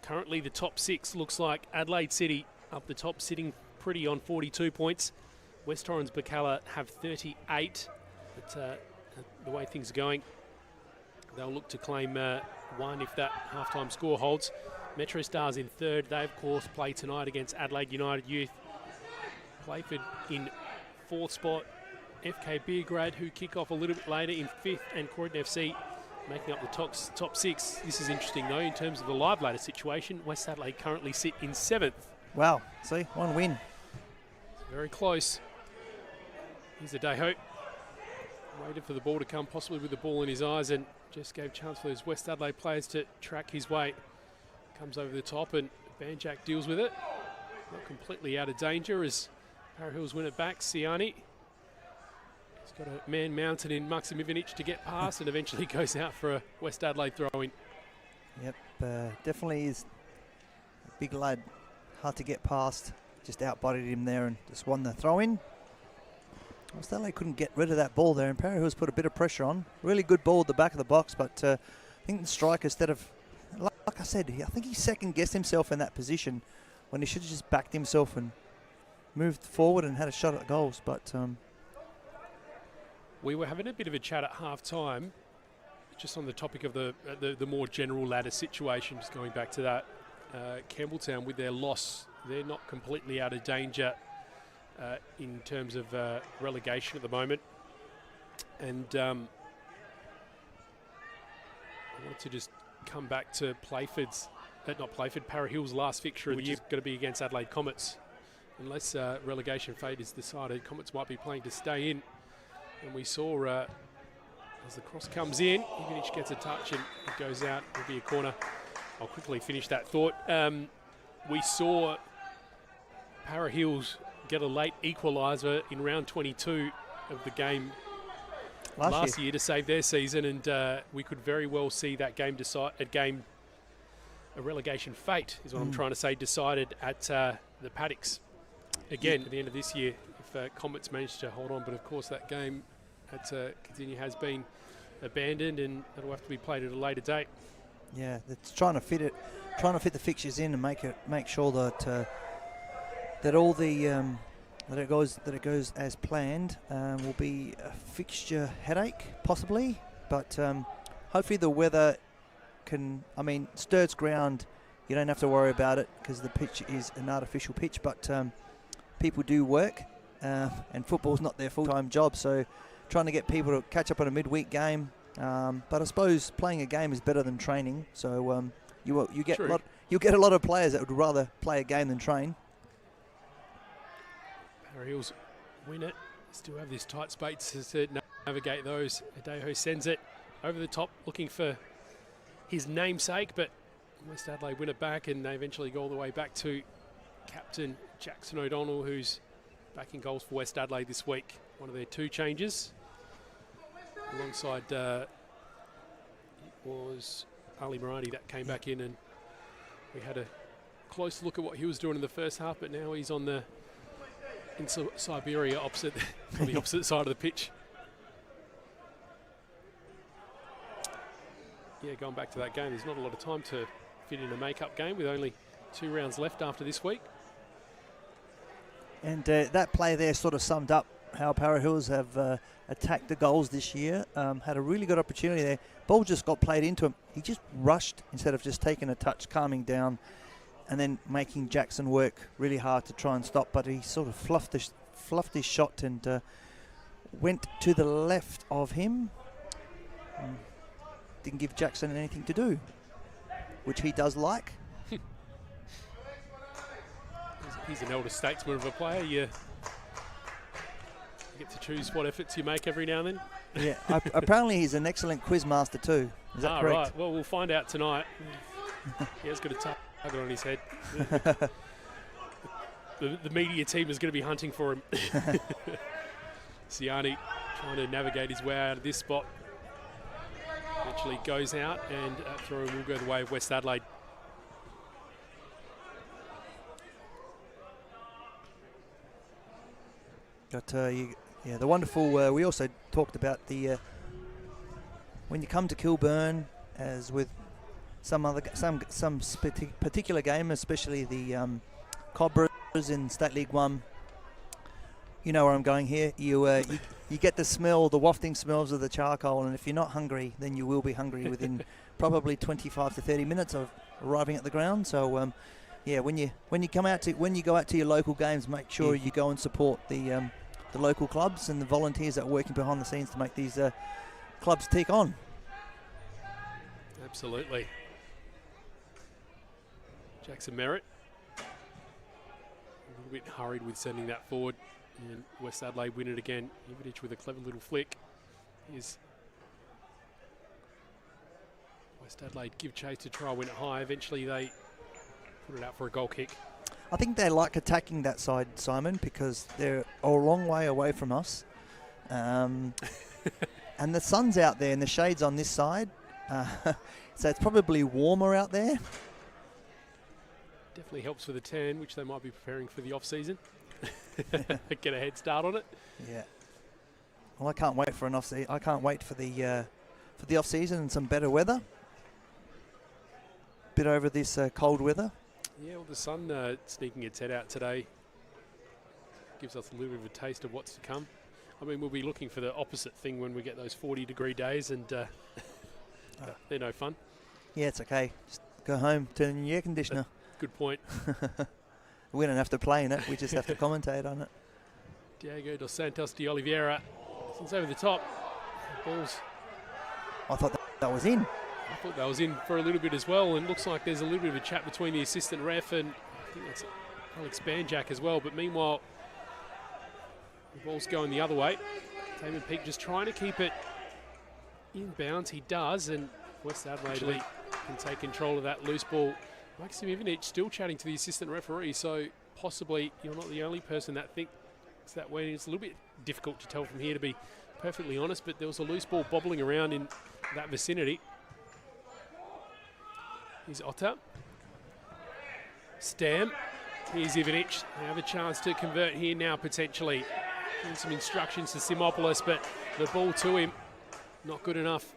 currently the top 6 looks like Adelaide City up the top, sitting pretty on 42 points. West Torrens Bacalla have 38, but the way things are going, they'll look to claim 1 if that halftime score holds. Metro Stars in 3rd. They, of course, play tonight against Adelaide United Youth. Playford in 4th spot. FK Beergrad, who kick off a little bit later, in 5th, and Croydon FC making up the top 6. This is interesting, though, in terms of the live ladder situation. West Adelaide currently sit in 7th. Wow, see, 1 win. Very close. Here's Adejo. Waited for the ball to come, possibly with the ball in his eyes, and just gave chance for those West Adelaide players to track his way. Comes over the top, and Banjak deals with it. Not completely out of danger as Para Hills win it back. Siani. He's got a man mounted in Maksim Ivanic to get past, and eventually goes out for a West Adelaide throw-in. Yep, definitely is a big lad. Hard to get past. Just outbodied him there and just won the throw-in. West Adelaide couldn't get rid of that ball there, and Para Hills put a bit of pressure on. Really good ball at the back of the box, but I think the striker, instead of, like I said, I think he second-guessed himself in that position when he should have just backed himself and moved forward and had a shot at goals, but we were having a bit of a chat at half-time, just on the topic of the more general ladder situation, just going back to that. Campbelltown, with their loss, they're not completely out of danger in terms of relegation at the moment. And I wanted to just come back to Para Hill's last fixture of the year is going to be against Adelaide Comets. Unless relegation fate is decided, Comets might be playing to stay in. And we saw as the cross comes in, Ivanic gets a touch and it goes out. It'll be a corner. I'll quickly finish that thought. We saw Para Hills get a late equaliser in round 22 of the game last year to save their season, and we could very well see that game a relegation fate is what I'm trying to say, decided at the Paddocks again at the end of this year if Comets managed to hold on. But of course that game at Continue has been abandoned, and it'll have to be played at a later date. Yeah, it's trying to fit the fixtures in and make sure that that all the that it goes as planned. Will be a fixture headache possibly, but hopefully the weather can. I mean, Sturt's ground, you don't have to worry about it because the pitch is an artificial pitch, but people do work, and football's not their full-time job, so trying to get people to catch up on a midweek game. But I suppose playing a game is better than training, so you'll get a lot of players that would rather play a game than train. Para Hills win it. Still have this tight space to navigate those. Adejo sends it over the top, looking for his namesake, but West Adelaide win it back, and they eventually go all the way back to captain Jackson O'Donnell, who's back in goals for West Adelaide this week. One of their 2 changes. Alongside was Ali Maradi that came back in, and we had a close look at what he was doing in the first half, but now he's in Siberia on the opposite side of the pitch. Yeah, going back to that game, there's not a lot of time to fit in a make-up game with only 2 rounds left after this week. And that play there sort of summed up how Para Hills have attacked the goals this year. Had a really good opportunity there. Ball just got played into him. He just rushed instead of just taking a touch, calming down, and then making Jackson work really hard to try and stop. But he sort of fluffed his shot and went to the left of him. Didn't give Jackson anything to do, which he does like. He's an elder statesman of a player. You get to choose what efforts you make every now and then. Yeah, apparently he's an excellent quiz master too. Is that correct? Right. Well, we'll find out tonight. He has got a target on his head. The media team is going to be hunting for him. Siani trying to navigate his way out of this spot. Eventually goes out, and throw will go the way of West Adelaide. But yeah, the wonderful. We also talked about the when you come to Kilburn, as with some particular game, especially the Cobras in State League 1. You know where I'm going here. You get the wafting smells of the charcoal, and if you're not hungry, then you will be hungry within probably 25 to 30 minutes of arriving at the ground. So yeah, when you go out to your local games, make sure you go and support the local clubs and the volunteers that are working behind the scenes to make these clubs tick on. Absolutely. Jackson Merritt a little bit hurried with sending that forward, and West Adelaide win it again. Ivanic with a clever little flick. Here's West Adelaide give chase to try and win it high. Eventually they put it out for a goal kick. I think they like attacking that side, Simon, because they're a long way away from us. And the sun's out there and the shade's on this side. So it's probably warmer out there. Definitely helps with the tan, which they might be preparing for the off-season. Get a head start on it. Yeah. Well, I can't wait for an off-season. I can't wait for the off-season and some better weather. Bit over this cold weather. Yeah, well, the sun sneaking its head out today. gives us a little bit of a taste of what's to come. I mean, we'll be looking for the opposite thing when we get those 40-degree days, and they're no fun. Yeah, it's okay. Just go home, turn on your air conditioner. Good point. We don't have to play in it. We just have to commentate on it. Diego dos Santos de Oliveira, since over the top. Balls. I thought that was in. I thought that was in for a little bit as well, and looks like there's a little bit of a chat between the assistant ref and I think that's Alex Banjack as well. But meanwhile, the ball's going the other way. Damon Peake just trying to keep it in bounds. He does, and West Adelaide can take control of that loose ball. Maxim Ivanic still chatting to the assistant referee, so possibly you're not the only person that thinks that way. It's a little bit difficult to tell from here, to be perfectly honest, but there was a loose ball bobbling around in that vicinity. Here's Otter. Stam. Here's Ivanic. They have a chance to convert here now, potentially. Giving some instructions to Simopoulos, but the ball to him, not good enough.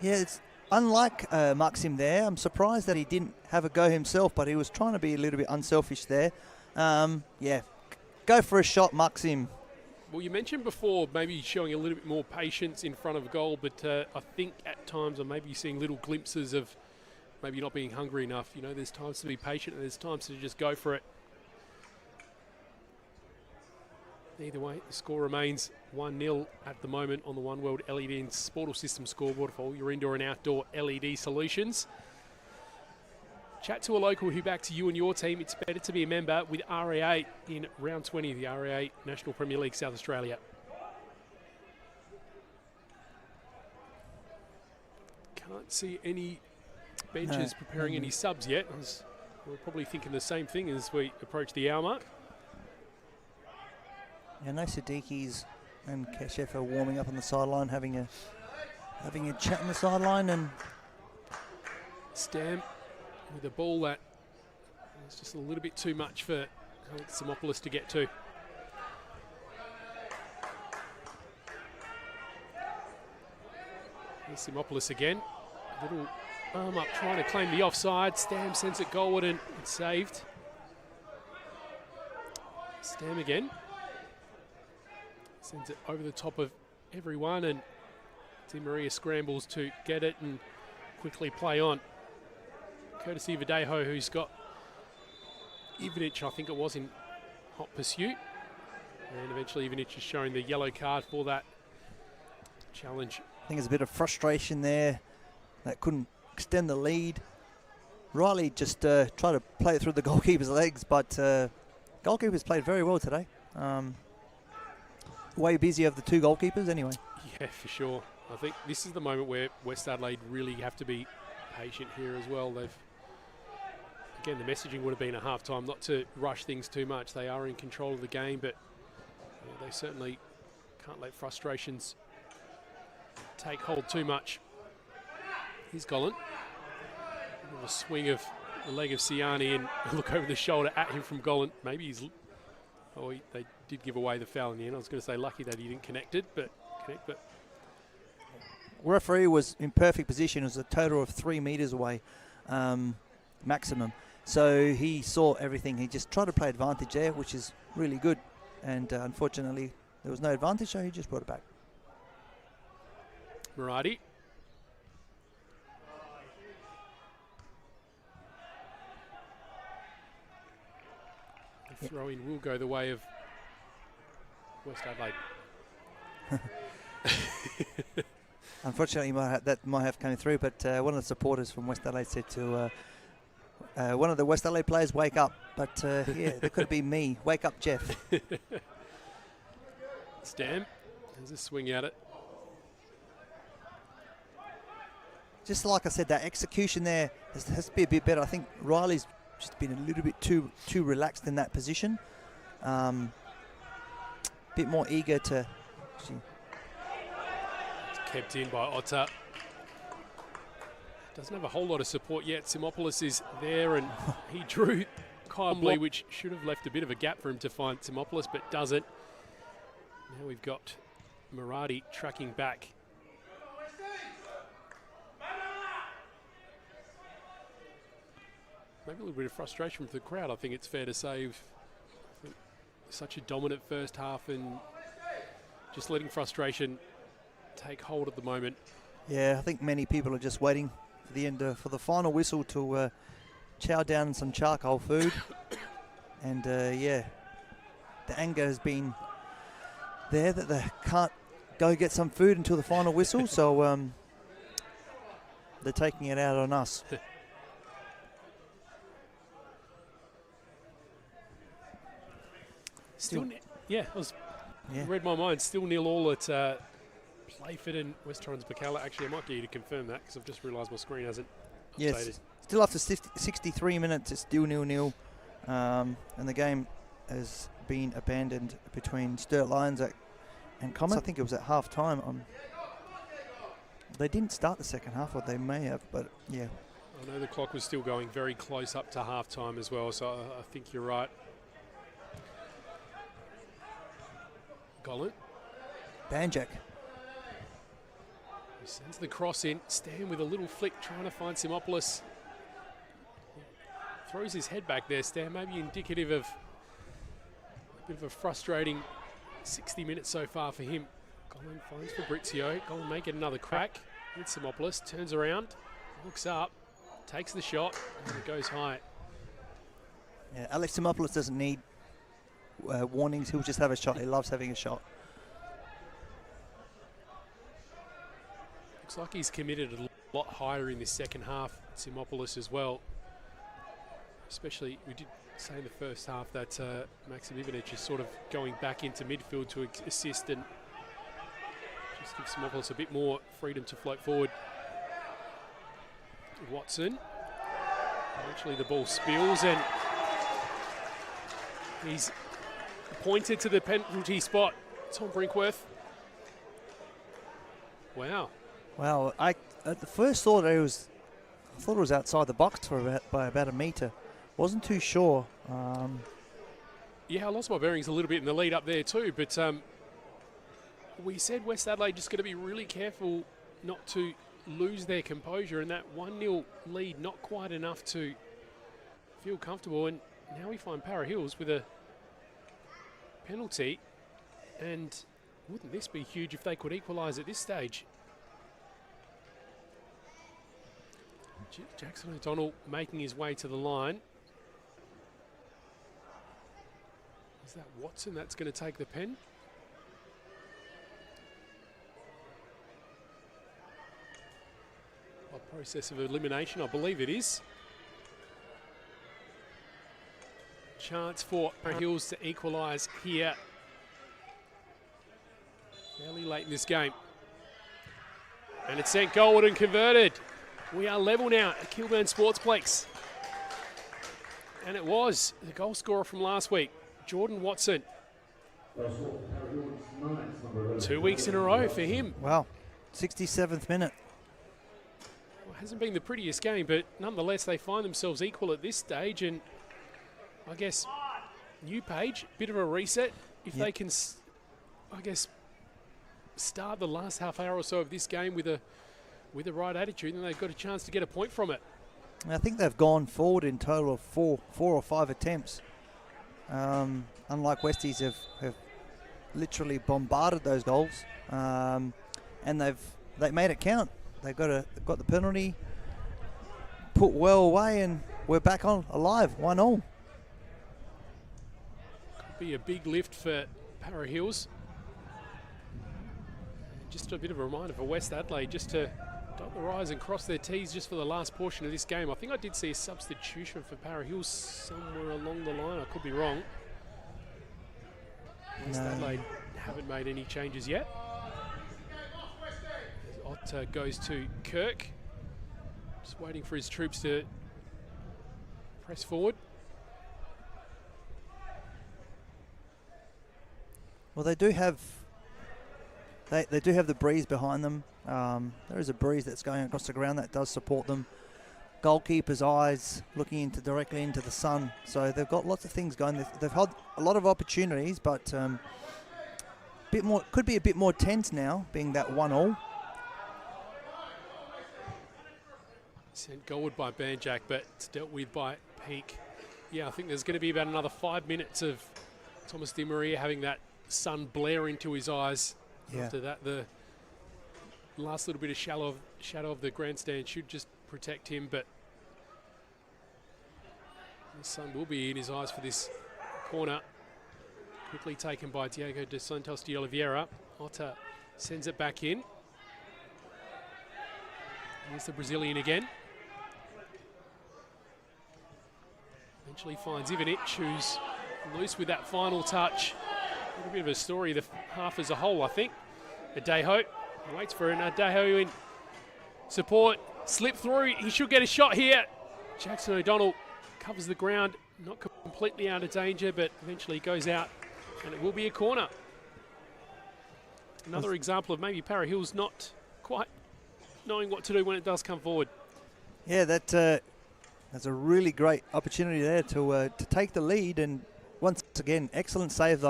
Yeah, it's unlike Maxim there. I'm surprised that he didn't have a go himself, but he was trying to be a little bit unselfish there. Yeah, go for a shot, Maxim. Well, you mentioned before maybe showing a little bit more patience in front of goal, but I think at times I may be seeing little glimpses of maybe not being hungry enough. You know, there's times to be patient and there's times to just go for it. Either way, the score remains 1-0 at the moment on the One World LED and Sportal System scoreboard for all your indoor and outdoor LED solutions. Chat to a local who backs you and your team. It's better to be a member with RA8 in round 20 of the RA8 National Premier League South Australia. Can't see any benches preparing any subs yet. We're probably thinking the same thing as we approach the hour mark. Yeah, no Siddiquis and Keshef are warming up on the sideline, having a chat on the sideline, and Stam with a ball that was just a little bit too much for Alex Simopoulos to get to. Here's Simopoulos again. A little arm up trying to claim the offside. Stam sends it goalward and it's saved. Stam again. Sends it over the top of everyone, and Di Maria scrambles to get it and quickly play on. Courtesy of Verdejo, who's got Ivanic, I think it was, in hot pursuit. And eventually Ivanic is showing the yellow card for that challenge. I think there's a bit of frustration there that couldn't extend the lead. Riley just tried to play it through the goalkeeper's legs, but goalkeepers played very well today. Way busy of the two goalkeepers anyway. Yeah, for sure. I think this is the moment where West Adelaide really have to be patient here as well. Again, the messaging would have been at halftime not to rush things too much. They are in control of the game, but they certainly can't let frustrations take hold too much. Here's Gollan. A swing of the leg of Siani and a look over the shoulder at him from Gollan. Maybe he's... they did give away the foul in the end. I was going to say lucky that he didn't connect. Referee was in perfect position. It was a total of 3 metres away, maximum. So he saw everything. He just tried to play advantage there, which is really good. And unfortunately, there was no advantage, so he just brought it back. Murati. The throw-in will go the way of West Adelaide. Unfortunately, that might have come through, but one of the supporters from West Adelaide said to one of the West Adelaide players, wake up. But yeah, that could be me. Wake up, Jeff. Stam has a swing at it. Just like I said, that execution there has to be a bit better. I think Riley's just been a little bit too relaxed in that position. Bit more eager to... It's kept in by Otter. Doesn't have a whole lot of support yet. Simopoulos is there and he drew Kyle Blee, which should have left a bit of a gap for him to find Simopoulos, but doesn't. Now we've got Murati tracking back. Maybe a little bit of frustration with the crowd, I think it's fair to say. such a dominant first half and just letting frustration take hold at the moment. Yeah, I think many people are just waiting for the end for the final whistle to chow down some charcoal food. And yeah, the anger has been there that they can't go get some food until the final whistle. So they're taking it out on us. Yeah, read my mind. Still 0-0 at Playford and West Torrens Bacalla. Actually, I might get you to confirm that because I've just realised my screen hasn't updated. Yes, still after 63 minutes, it's still 0-0. And the game has been abandoned between Sturt Lions and Comets. I think it was at half time. They didn't start the second half, or they may have, but yeah. I know the clock was still going very close up to half time as well, so I think you're right. Gollan. Banjak. He sends the cross in. Stan with a little flick trying to find Simopoulos. Throws his head back there, Stan. Maybe indicative of a bit of a frustrating 60 minutes so far for him. Gollan finds Fabrizio. Gollan may get another crack. With Simopoulos. Turns around. Looks up. Takes the shot. And it goes high. Yeah, Alex Simopoulos doesn't need warnings. He'll just have a shot. He loves having a shot. Looks like he's committed a lot higher in this second half. Simopoulos as well. Especially, we did say in the first half that Maxim Ivanic is sort of going back into midfield to assist and just give Simopoulos a bit more freedom to float forward. Watson. Eventually the ball spills and he's pointed to the penalty spot. Tom Brinkworth. Wow. Wow, I at the first thought I thought it was outside the box by about a metre. Wasn't too sure. Yeah, I lost my bearings a little bit in the lead up there too, but we said West Adelaide just got to be really careful not to lose their composure, and that 1-0 lead not quite enough to feel comfortable. And now we find Para Hills with a penalty, and wouldn't this be huge if they could equalise at this stage? Jackson O'Donnell making his way to the line. Is that Watson that's going to take the pen? A process of elimination, I believe it is. Chance for Hills to equalise here fairly late in this game. And it's sent goalward and converted. We are level now at Kilburn Sportsplex. And it was the goal scorer from last week, Jordan Watson. 2 weeks in a row for him. Wow, 67th minute. Well, it hasn't been the prettiest game, but nonetheless they find themselves equal at this stage. And I guess new page, bit of a reset. If they can, I guess, start the last half hour or so of this game with the right attitude, then they've got a chance to get a point from it. I think they've gone forward in total of four or five attempts. Unlike Westies have literally bombarded those goals, and they made it count. They've got the penalty put well away, and we're back on alive, 1-1. Could be a big lift for Para Hills. Just a bit of a reminder for West Adelaide just to dot their I's and cross their T's just for the last portion of this game. I think I did see a substitution for Para Hills somewhere along the line. I could be wrong. West Adelaide haven't made any changes yet. Ott goes to Kirk. Just waiting for his troops to press forward. Well, they do have the breeze behind them. There is a breeze that's going across the ground that does support them. Goalkeeper's eyes looking directly into the sun. So they've got lots of things going. They've had a lot of opportunities, but could be a bit more tense now, being that 1-1. Sent goalward by Banjak, but it's dealt with by Peak. Yeah, I think there's going to be about another 5 minutes of Thomas Di Maria having that sun blare into his eyes. Yeah. After that, the last little bit of shadow of the grandstand should just protect him, but the sun will be in his eyes for this corner. Quickly taken by Diego dos Santos de Oliveira. Otta sends it back in. Here's the Brazilian again. Eventually finds Ivanic, who's loose with that final touch. A little bit of a story, the half as a whole, I think. Adejo waits for an Adejo in support. Slip through, he should get a shot here. Jackson O'Donnell covers the ground, not completely out of danger, but eventually goes out, and it will be a corner. Another example of maybe Para Hills not quite knowing what to do when it does come forward. Yeah, that's a really great opportunity there to take the lead, and once again, excellent save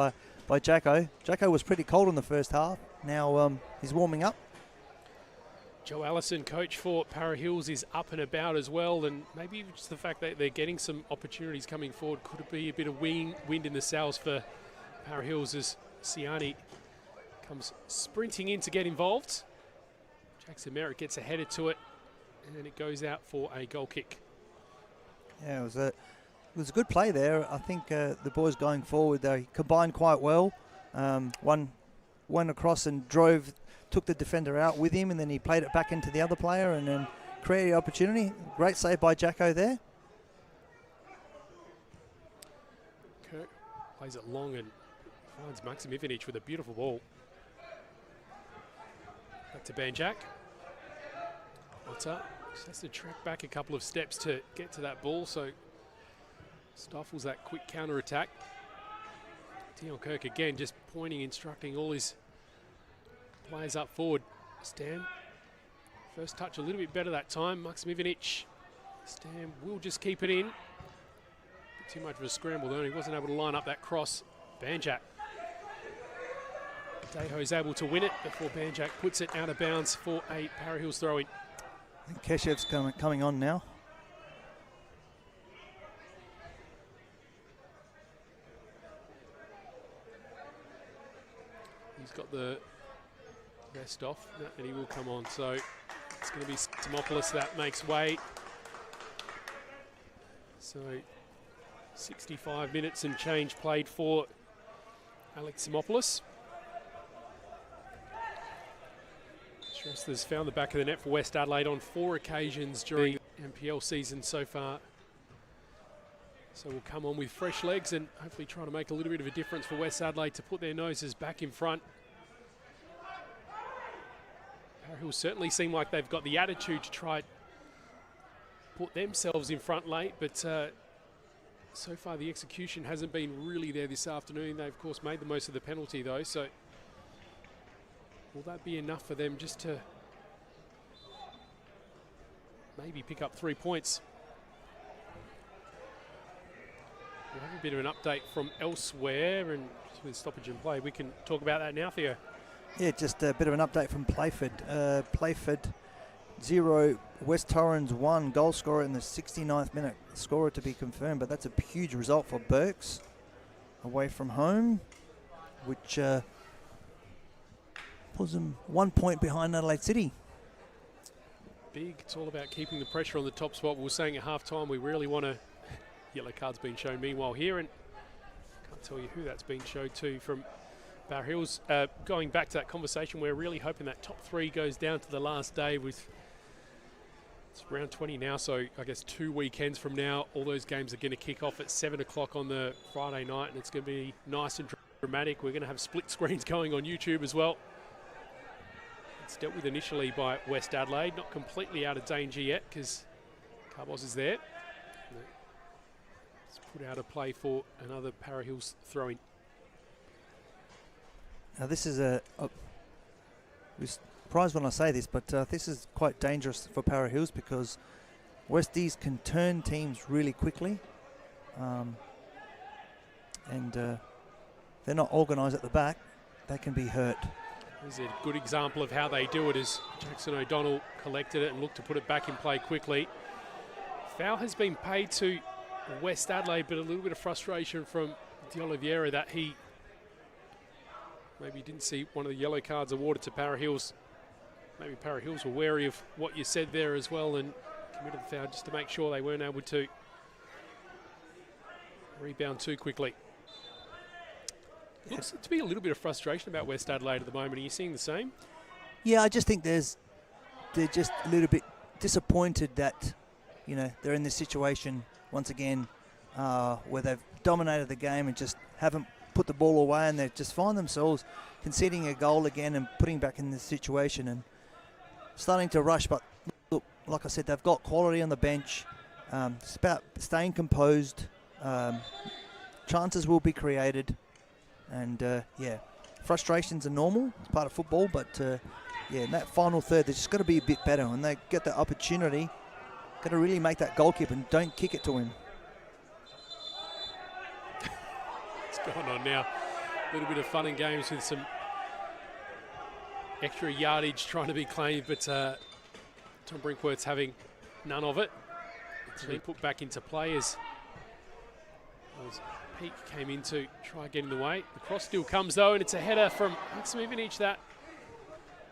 by Jacko. Jacko was pretty cold in the first half. Now he's warming up. Joe Allison, coach for Para Hills, is up and about as well, and maybe just the fact that they're getting some opportunities coming forward could be a bit of wind in the sails for Para Hills as Siani comes sprinting in to get involved. Jackson Merritt gets headed to it, and then it goes out for a goal kick. Yeah, it was a good play there. I think the boys going forward, they combined quite well. One went across and took the defender out with him, and then he played it back into the other player and then created opportunity. Great save by Jacko there. Kirk plays it long and finds Maxim Ivanic with a beautiful ball. Back to Banjak. Otta just has to track back a couple of steps to get to that ball, so stifles that quick counter-attack. Dion Kirk again just pointing, instructing all his players up forward. Stam, first touch a little bit better that time. Maxim Ivanic. Stam will just keep it in. Too much of a scramble though, and he wasn't able to line up that cross. Banjak. Deho's able to win it before Banjak puts it out of bounds for a Para Hills throw-in. I think Keshev's coming on now. He's got the vest off, and he will come on. So it's going to be Simopoulos that makes way. So 65 minutes and change played for Alex Simopoulos. Shrestha's found the back of the net for West Adelaide on 4 occasions during the NPL season so far. So we'll come on with fresh legs and hopefully try to make a little bit of a difference for West Adelaide to put their noses back in front. Para Hills certainly seem like they've got the attitude to try put themselves in front late, but so far the execution hasn't been really there this afternoon. They of course made the most of the penalty though, so will that be enough for them just to maybe pick up 3 points? We'll have a bit of an update from elsewhere, and with stoppage and play, we can talk about that now, Theo. Yeah, just a bit of an update from Playford. Playford 0, West Torrens 1, goal scorer in the 69th minute. Scorer to be confirmed, but that's a huge result for Burks away from home, which puts them 1 point behind Adelaide City. Big, it's all about keeping the pressure on the top spot. We were saying at half-time we really want to... Yellow card's been shown meanwhile here, and can't tell you who that's been showed to from Para Hills. Going back to that conversation, we're really hoping that top 3 goes down to the last day with... It's round 20 now, so I guess 2 weekends from now, all those games are going to kick off at 7 o'clock on the Friday night, and it's going to be nice and dramatic. We're going to have split screens going on YouTube as well. It's dealt with initially by West Adelaide, not completely out of danger yet because Carbos is there. It's put out a play for another Para Hills throw-in. Now this is we're surprised when I say this, but this is quite dangerous for Para Hills because Westies can turn teams really quickly, and they're not organised at the back. They can be hurt. This is a good example of how they do it as Jackson O'Donnell collected it and looked to put it back in play quickly. Foul has been paid to West Adelaide, but a little bit of frustration from De Oliveira that he maybe didn't see one of the yellow cards awarded to Para Hills. Maybe Para Hills were wary of what you said there as well and committed the foul just to make sure they weren't able to rebound too quickly. Looks to be a little bit of frustration about West Adelaide at the moment. Are you seeing the same? Yeah, I just think they're just a little bit disappointed that, you know, they're in this situation once again where they've dominated the game and just haven't put the ball away, and they just find themselves conceding a goal again and putting back in this situation and starting to rush. But look, like I said, they've got quality on the bench. It's about staying composed. Chances will be created. And, yeah, frustrations are normal. It's part of football. But, yeah, in that final third, they're just got to be a bit better. When they get the opportunity, got to really make that goalkeeper and don't kick it to him. What's going on now? A little bit of fun and games with some extra yardage trying to be claimed, but Tom Brinkworth's having none of it. It's been put back into play as Peake came in to try getting the way. The cross still comes though, and it's a header from Maksimovic that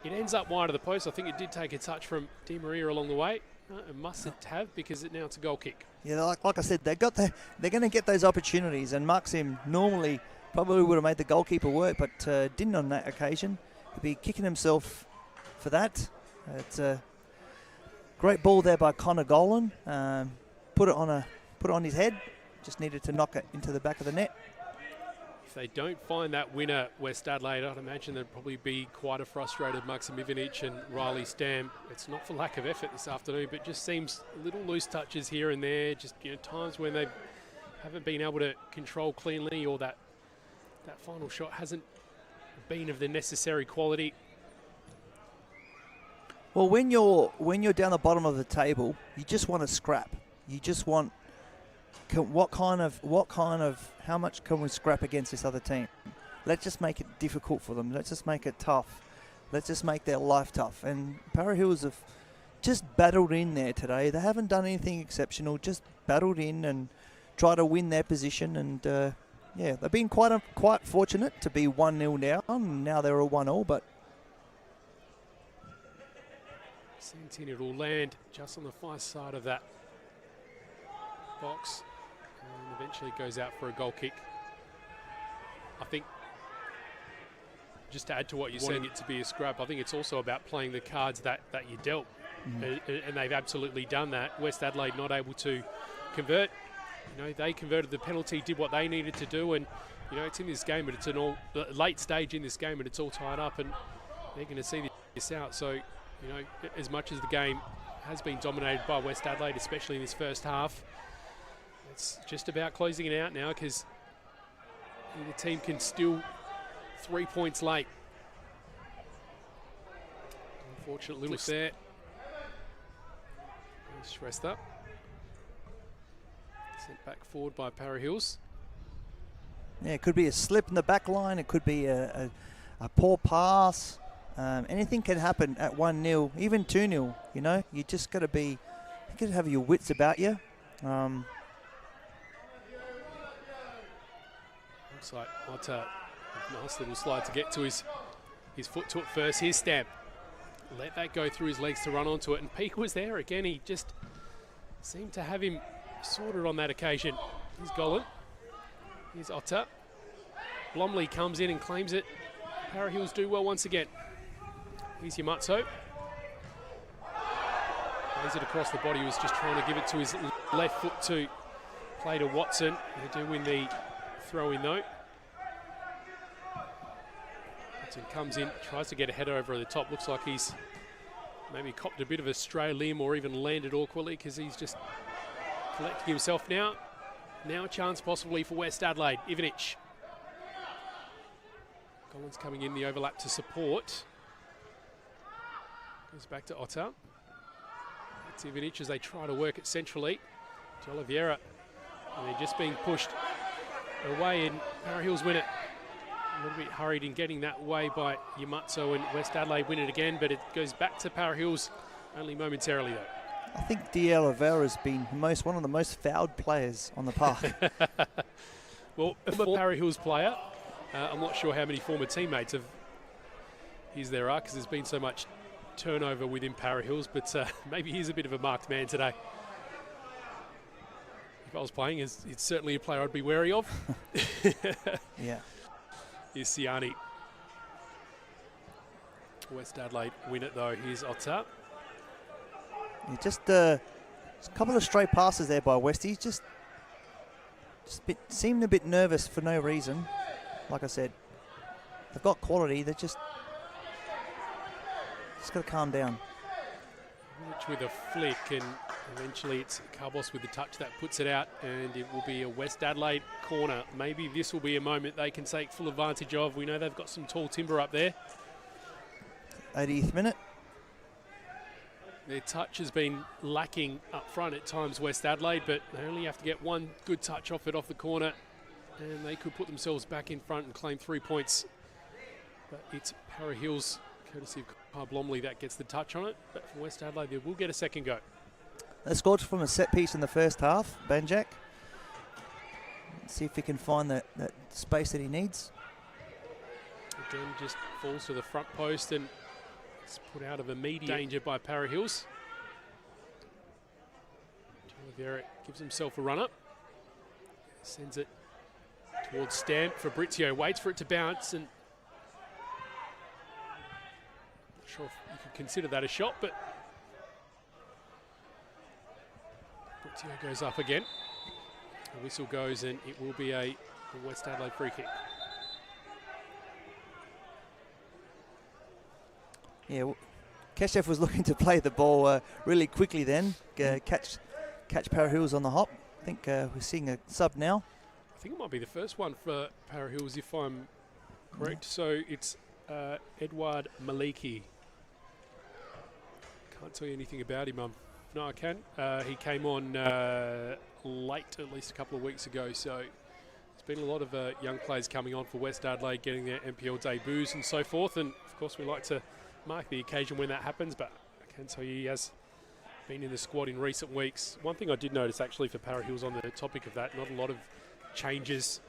it ends up wide of the post. I think it did take a touch from Di Maria along the way. It mustn't have, because now it's a goal kick. Yeah, like I said, they're going to get those opportunities, and Maxim normally probably would have made the goalkeeper work, but didn't on that occasion. He'll be kicking himself for that. It's a great ball there by Connor Golan. Put it on his head. Just needed to knock it into the back of the net. If they don't find that winner, West Adelaide, I'd imagine there'd probably be quite a frustrated Maksimovic and Riley Stam. It's not for lack of effort this afternoon, but just seems little loose touches here and there. Just, you know, times when they haven't been able to control cleanly, or that final shot hasn't been of the necessary quality. Well, when you're down the bottom of the table, you just want to scrap. You just want how much can we scrap against this other team? Let's just make it difficult for them. Let's just make it tough. Let's just make their life tough. And Para Hills have just battled in there today. They haven't done anything exceptional, just battled in and tried to win their position. And yeah, they've been quite fortunate to be 1-0 down, and now they're a 1-0, but Sent in, it'll land just on the far side of that box, and eventually goes out for a goal kick. I think, just to add to what you're saying, it to be a scrap, I think it's also about playing the cards that you dealt, and they've absolutely done that. West Adelaide not able to convert. You know, they converted the penalty, did what they needed to do, and you know, it's in this game, but it's an all late stage in this game, and it's all tied up, and they're going to see this out. So, you know, as much as the game has been dominated by West Adelaide, especially in this first half, it's just about closing it out now, because the team can still 3 points late. Unfortunate little there. Stressed up. Sent back forward by Para Hills. yeah, it could be a slip in the back line. It could be a poor pass. Anything can happen at 1-0, even 2-0. You know, you just got to be, you got to have your wits about you. Looks like what a nice little slide to get to his foot to it first. Here's Stamp. Let that go through his legs to run onto it, and Peake was there again. He just seemed to have him sorted on that occasion. Here's Golan. Here's Otter. Blomley comes in and claims it. Para Hills do well once again. Here's Yamazzo. Plays it across the body. He was just trying to give it to his left foot to play to Watson. They do win the throw-in though. Watson comes in, tries to get a header over the top. Looks like he's maybe copped a bit of a stray limb or even landed awkwardly, because he's just collecting himself now. Now a chance possibly for West Adelaide. Ivanic. Collins coming in the overlap to support. Goes back to Otter. It's Ivanic as they try to work it centrally. To Oliveira. And they're just being pushed away, and Para Hills win it. A little bit hurried in getting that way by Yamazzo, and West Adelaide win it again, but it goes back to Para Hills only momentarily though. I think De Oliveira has been one of the most fouled players on the park. Well, a former Para Hills player, I'm not sure how many former teammates of his there are, because there's been so much turnover within Para Hills, but maybe he's a bit of a marked man today. If I was playing, it's certainly a player I'd be wary of. Yeah. Here's Siani. West Adelaide win it though. Here's Otta. Yeah, just a couple of stray passes there by Westies. Just seemed a bit nervous for no reason. Like I said, they've got quality. They're just got to calm down. Rich with a flick, and eventually it's Carbos with the touch that puts it out, and it will be a West Adelaide corner. Maybe this will be a moment they can take full advantage of. We know they've got some tall timber up there. 80th minute. Their touch has been lacking up front at times, West Adelaide, but they only have to get one good touch off it off the corner, and they could put themselves back in front and claim 3 points. But it's Para Hills, courtesy of Kyle Blomley, that gets the touch on it. But for West Adelaide, they will get a second go. They scored from a set piece in the first half, Banjak. Let's see if he can find that space that he needs. Again, just falls to the front post, and it's put out of immediate danger by Para Hills. Oliveira gives himself a run up. Sends it towards Stamp. Fabrizio waits for it to bounce, and not sure if you could consider that a shot, but Fabrizio goes up again. The whistle goes, and it will be a West Adelaide free kick. Yeah, Keshev was looking to play the ball really quickly then, catch Para Hills on the hop. I think we're seeing a sub now. I think it might be the first one for Para Hills, if I'm correct. So it's Edward Maliki. Can't tell you anything about him. No, I can. He came on late, at least a couple of weeks ago. So there's been a lot of young players coming on for West Adelaide, getting their NPL debuts and so forth. And of course, we like to mark the occasion when that happens, but I can tell you he has been in the squad in recent weeks. One thing I did notice actually for Para Hills on the topic of that, not a lot of changes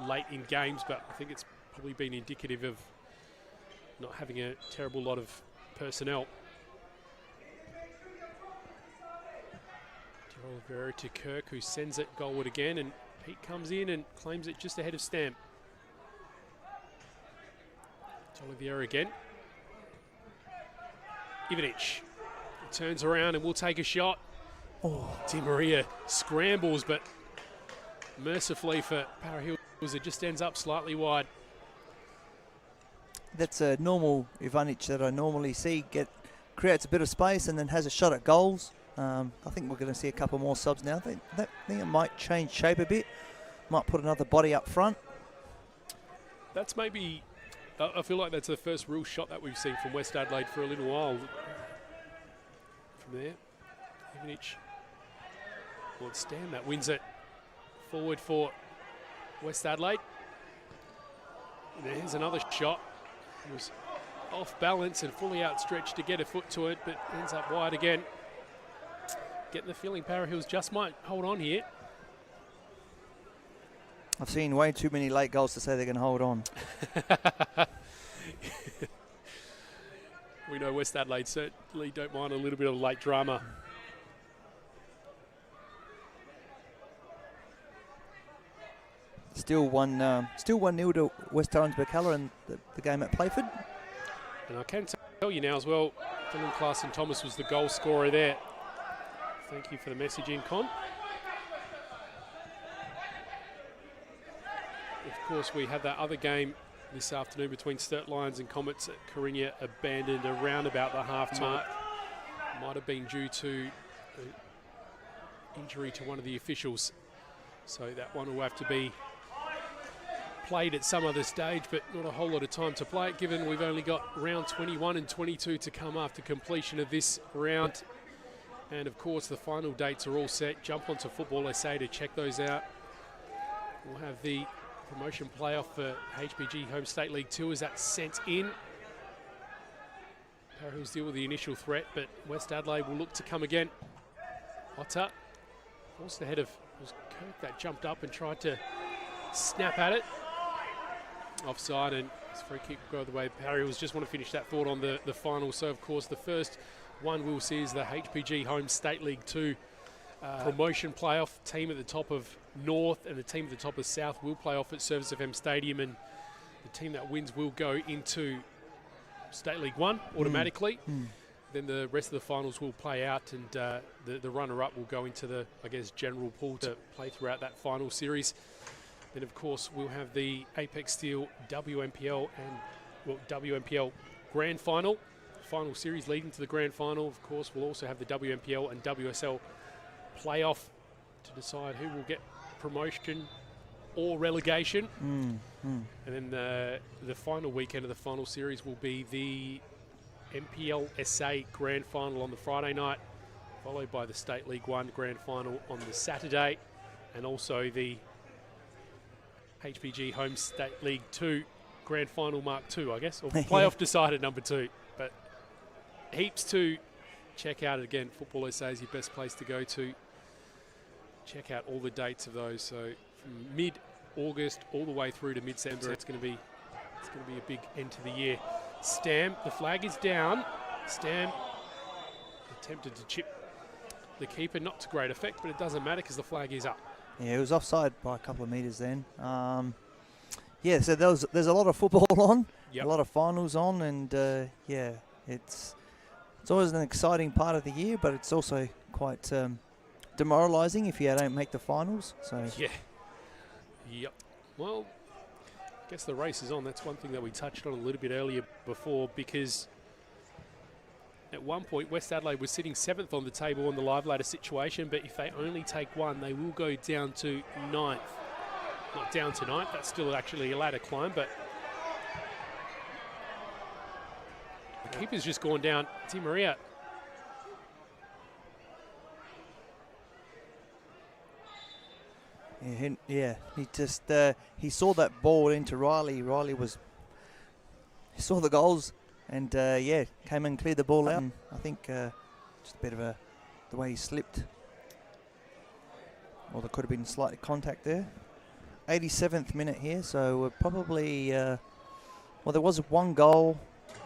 late in games, but I think it's probably been indicative of not having a terrible lot of personnel. Oliveira to Kirk, who sends it goalward again, and Pete comes in and claims it just ahead of Stamp. Oliveira again. Ivanich turns around and will take a shot. Oh, Di Maria scrambles, but mercifully for Para Hills, it just ends up slightly wide. That's a normal Ivanic that I normally see. Creates a bit of space and then has a shot at goals. I think we're going to see a couple more subs now. I think it might change shape a bit. Might put another body up front. That's maybe, I feel like that's the first real shot that we've seen from West Adelaide for a little while. From there, Ivanich would stand, that wins it forward for West Adelaide. And there's another shot. It was off balance and fully outstretched to get a foot to it, but ends up wide again. Getting the feeling Para Hills just might hold on here. I've seen way too many late goals to say they can hold on. We know West Adelaide certainly don't mind a little bit of late drama. Still 1-0 to West Orange Bacala in the game at Playford. And I can tell you now as well, Dylan Clarkson-Thomas was the goal scorer there. Thank you for the message in, Con. Of course, we had that other game this afternoon between Sturt Lions and Comets at Carinya, abandoned around about the half mark. Might have been due to injury to one of the officials. So that one will have to be played at some other stage, but not a whole lot of time to play it, given we've only got round 21 and 22 to come after completion of this round. And of course, the final dates are all set. Jump onto NPLSA to check those out. We'll have the promotion playoff for HPG Home State League 2 as that's sent in. Para Hills deal with the initial threat, but West Adelaide will look to come again. Otta forced ahead of, it was Kirk that jumped up and tried to snap at it. Offside, and his free kick will go the way. Parry Hills just want to finish that thought on the final. So, of course, the first one we'll see is the HPG Home State League 2 promotion playoff. Team at the top of North and the team at the top of South will play off at Service FM Stadium, and the team that wins will go into State League 1 automatically. Then the rest of the finals will play out, and the runner-up will go into the, I guess, general pool to play throughout that final series. Then, of course, we'll have the Apex Steel WNPL and WNPL Grand Final series leading to the Grand Final. Of course, we'll also have the WNPL and WSL playoff to decide who will get promotion or relegation. And then the final weekend of the final series will be the NPLSA Grand Final on the Friday night, followed by the State League 1 Grand Final on the Saturday, and also the HPG Home State League 2 Grand Final Mark 2, I guess, or playoff decided number 2. But heaps to check out. Again, Football SA is your best place to go to. Check out all the dates of those. So from mid-August all the way through to mid-September, it's going to be a big end to the year. Stam, the flag is down. Stam attempted to chip the keeper, not to great effect, but it doesn't matter because the flag is up. Yeah, it was offside by a couple of metres then. Yeah, so there's a lot of football on, a lot of finals on, and yeah, it's always an exciting part of the year, but it's also quite demoralising if you don't make the finals. So Well, I guess the race is on. That's one thing that we touched on a little bit earlier before, because at one point West Adelaide was sitting 7th on the table on the live ladder situation, but if they only take one, they will go down to 9th. Not down to 9th, that's still actually a ladder climb, but the keeper's just gone down. Di Maria. He just he saw that ball into Riley. He saw the goals and came and cleared the ball out. And I think just a bit of the way he slipped. Well, there could have been slight contact there. 87th minute here, so we're probably there was one goal.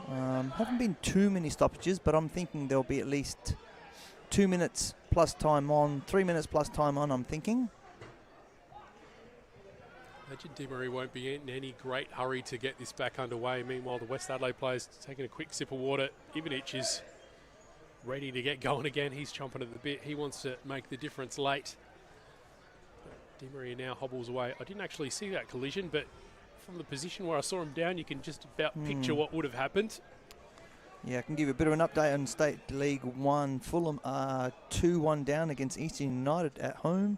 Haven't been too many stoppages, but I'm thinking there'll be at least 2 minutes plus time on, 3 minutes plus time on, I'm thinking. Imagine Di Maria won't be in any great hurry to get this back underway. Meanwhile, the West Adelaide players taking a quick sip of water. Ivanic is ready to get going again. He's chomping at the bit. He wants to make the difference late. Di Maria now hobbles away. I didn't actually see that collision, but from the position where I saw him down, you can just about picture what would have happened. Yeah, I can give you a bit of an update on State League 1. Fulham are 2-1 down against Eastern United at home.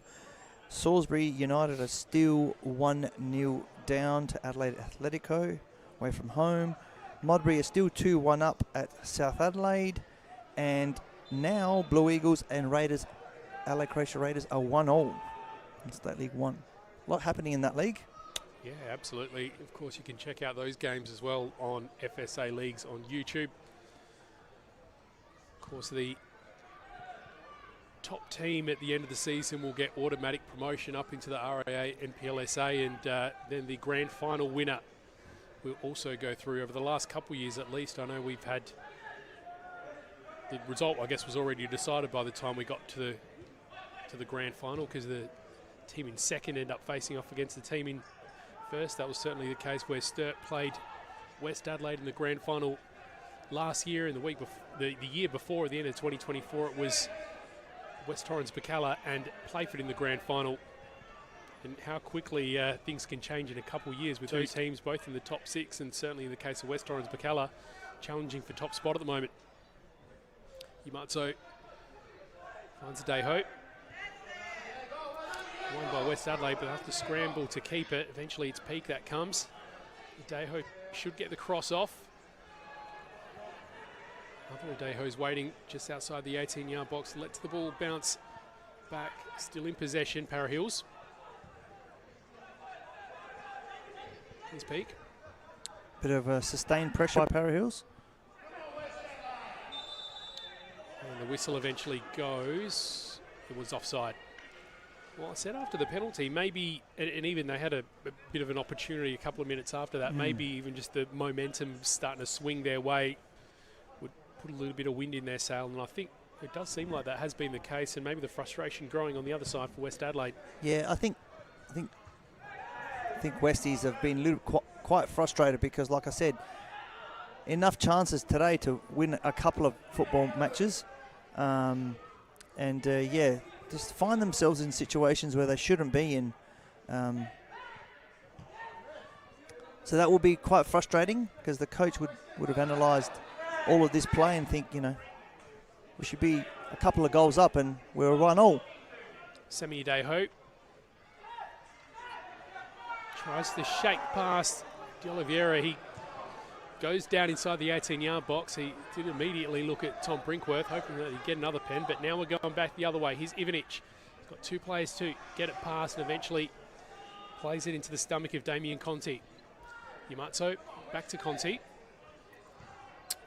Salisbury United are still 1-0 down to Adelaide Atletico away from home. Modbury are still 2-1 up at South Adelaide. And now Blue Eagles and Raiders, Adelaide Croatia Raiders, are 1-0 in State League 1. A lot happening in that league. Yeah, absolutely. Of course, you can check out those games as well on FSA Leagues on YouTube. Of course, the top team at the end of the season will get automatic promotion up into the RAA NPLSA, and then the grand final winner will also go through. Over the last couple of years at least, I know we've had the result, I guess, was already decided by the time we got to the grand final, because the team in second ended up facing off against the team in first. That was certainly the case where Sturt played West Adelaide in the grand final last year, and the year before, at the end of 2024, it was West Torrens Bacalla and Playford in the grand final. And how quickly things can change in a couple of years with those teams both in the top 6, and certainly in the case of West Torrens Bacalla challenging for top spot at the moment. Ymatso finds a Dayho. Won by West Adelaide, but have to scramble to keep it. Eventually it's Peak that comes. Dayho should get the cross off. Dayho's waiting just outside the 18-yard box. Lets the ball bounce back. Still in possession, Para Hills. Here's Peak. Bit of a sustained pressure by Para Hills. And the whistle eventually goes. It was offside. Well, I said after the penalty, maybe, and even they had a bit of an opportunity a couple of minutes after that, maybe even just the momentum starting to swing their way would put a little bit of wind in their sail, and I think it does seem like that has been the case, and maybe the frustration growing on the other side for West Adelaide. Yeah, I think Westies have been quite frustrated because, like I said, enough chances today to win a couple of football matches, just find themselves in situations where they shouldn't be in. So that will be quite frustrating because the coach would have analysed all of this play and think, we should be a couple of goals up and we're 1-1. Semi Adeho tries to shake past De Oliveira. He goes down inside the 18-yard box. He did immediately look at Tom Brinkworth, hoping that he'd get another pen, but now we're going back the other way. Here's Ivanic. He's got two players to get it past and eventually plays it into the stomach of Damien Conti. Yamazzo back to Conti.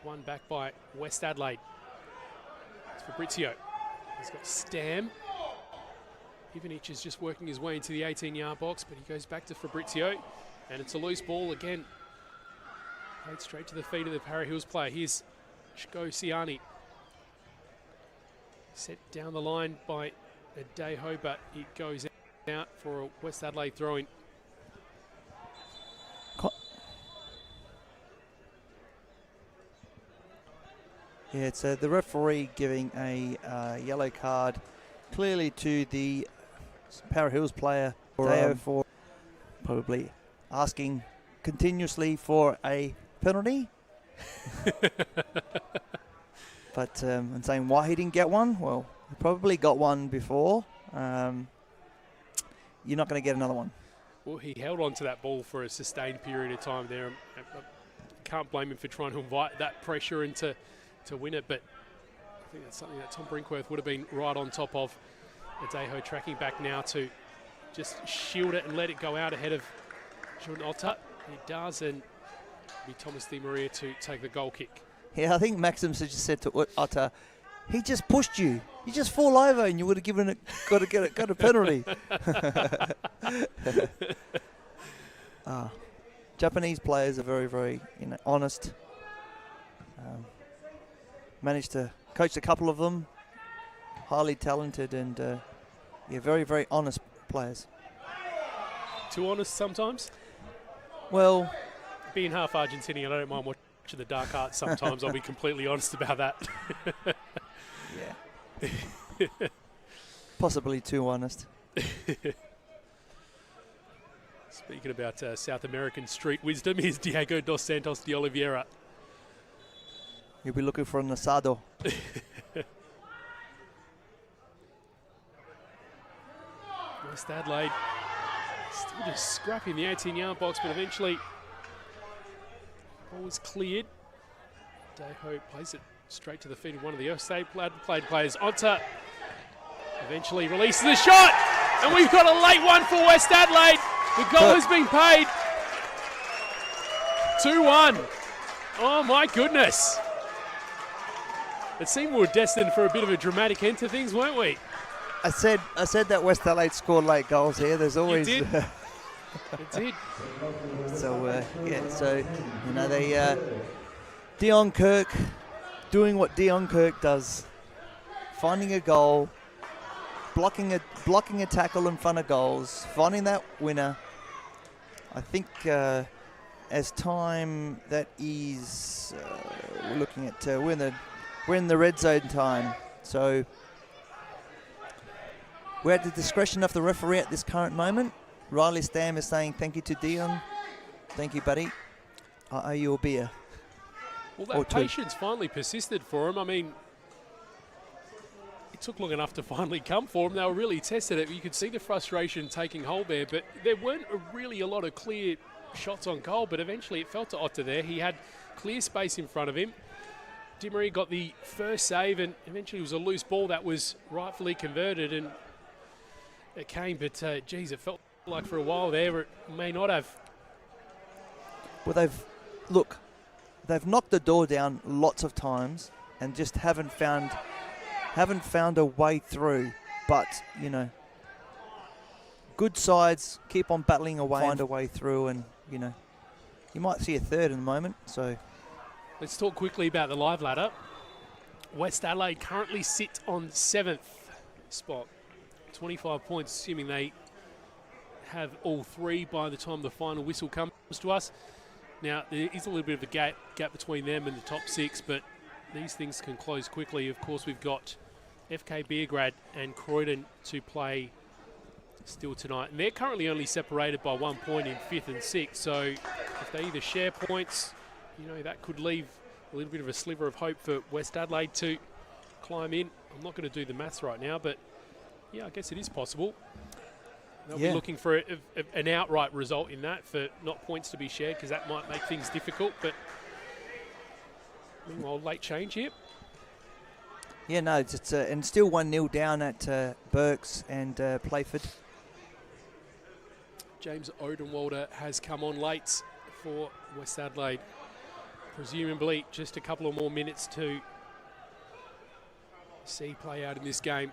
One back by West Adelaide. It's Fabrizio. He's got Stam. Ivanic is just working his way into the 18-yard box, but he goes back to Fabrizio, and it's a loose ball again. Played straight to the feet of the Para Hills player. Here's Shko Siani. Set down the line by Adeho, but it goes out for a West Adelaide throw-in. Yeah, it's the referee giving a yellow card clearly to the Para Hills player for probably asking continuously for a penalty. But and saying why he didn't get one. Well, he probably got one before. You're not going to get another one. Well, he held on to that ball for a sustained period of time there. I can't blame him for trying to invite that pressure and to win it, but I think that's something that Tom Brinkworth would have been right on top of. Adeho tracking back now to just shield it and let it go out ahead of Jordan Otter. He does, and it'll be Thomas Di Maria to take the goal kick. Yeah, I think Maxim just said to Otter, he just pushed you. You just fall over and you would have given it, got a penalty. Japanese players are very, very honest. Managed to coach a couple of them. Highly talented and very, very honest players. Too honest sometimes? Well, being half Argentinian, I don't mind watching the dark arts sometimes. I'll be completely honest about that. Yeah. Possibly too honest. Speaking about South American street wisdom, here's Diego dos Santos de Oliveira. You'll be looking for an asado. West Adelaide still just scrapping the 18-yard box, but eventually ball was cleared. Adeho plays it straight to the feet of one of the USA played players. Otter eventually releases the shot, and we've got a late one for West Adelaide. The goal has been paid. 2-1. Oh my goodness. It seemed we were destined for a bit of a dramatic end to things, weren't we? I said that West Adelaide scored late goals here. There's always. It did. It did. So they Dion Kirk doing what Dion Kirk does, finding a goal, blocking a tackle in front of goals, finding that winner. I think as time that is, we're looking at we're in the red zone time, so we're at the discretion of the referee at this current moment. Riley Stam is saying thank you to Dion. Thank you, buddy. I owe you a beer. Well, that patience finally persisted for him. I mean, it took long enough to finally come for him. They were really tested it. You could see the frustration taking hold there, but there weren't really a lot of clear shots on goal, but eventually it fell to Otter there. He had clear space in front of him. Di Maria got the first save, and eventually it was a loose ball that was rightfully converted, and it came, but geez, it felt like for a while there it may not have. Well, they've knocked the door down lots of times and just haven't found a way through. But good sides keep on battling away, find a way through, and you know, you might see a third in the moment. So let's talk quickly about the live ladder. West Adelaide currently sit on 7th spot, 25 points, assuming they have all 3 by the time the final whistle comes to us. Now, there is a little bit of a gap between them and the top 6, but these things can close quickly. Of course, we've got FK Beergrad and Croydon to play still tonight. And they're currently only separated by 1 point in 5th and 6th. So if they either share points, you know, that could leave a little bit of a sliver of hope for West Adelaide to climb in. I'm not going to do the maths right now, but yeah, I guess it is possible. They'll be looking for an outright result in that, for not points to be shared, because that might make things difficult. But meanwhile, late change here. Yeah, no, it's and still 1-0 down at Burks and Playford. James Odenwalder has come on late for West Adelaide. Presumably just a couple of more minutes to see play out in this game.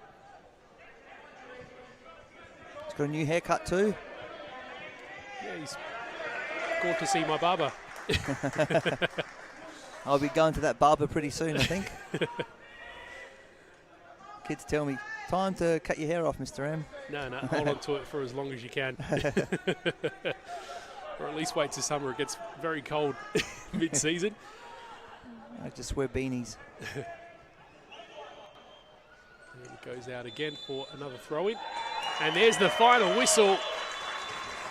He's got a new haircut too. Yeah, he's gone to see my barber. I'll be going to that barber pretty soon, I think. Kids tell me, time to cut your hair off, Mr. M. No, hold on to it for as long as you can. Or at least wait till summer. It gets very cold mid-season. I just wear beanies. And it goes out again for another throw-in. And there's the final whistle.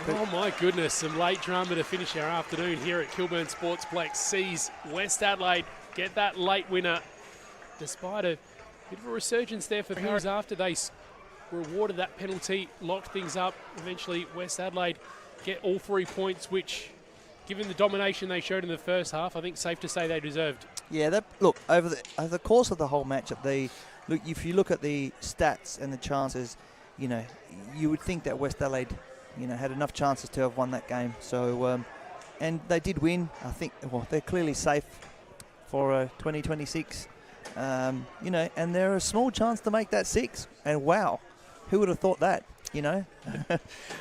Oh my goodness, some late drama to finish our afternoon here at Kilburn Sportsplex. Sees West Adelaide get that late winner, despite a bit of a resurgence there for Parramatta after they were awarded that penalty, locked things up. Eventually, West Adelaide get all 3 points, which, given the domination they showed in the first half, I think safe to say they deserved. Yeah, look, over the course of the whole match, if you look at the stats and the chances, you know, you would think that West Adelaide, you know, had enough chances to have won that game. So, and they did win. I think, well, they're clearly safe for 2026. You know, and they're a small chance to make that 6. And wow, who would have thought that? You know,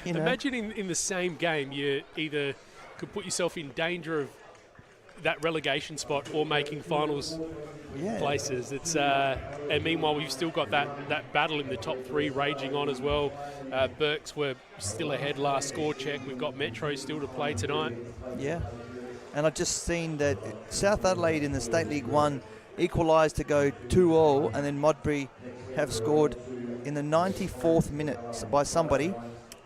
Imagine in the same game, you either could put yourself in danger of that relegation spot or making finals places. It's and meanwhile we've still got that battle in the top 3 raging on as well. Burks were still ahead last score check. We've got Metro still to play tonight. Yeah, and I've just seen that South Adelaide in the State League 1 equalised to go 2-2, and then Modbury have scored in the 94th minute by somebody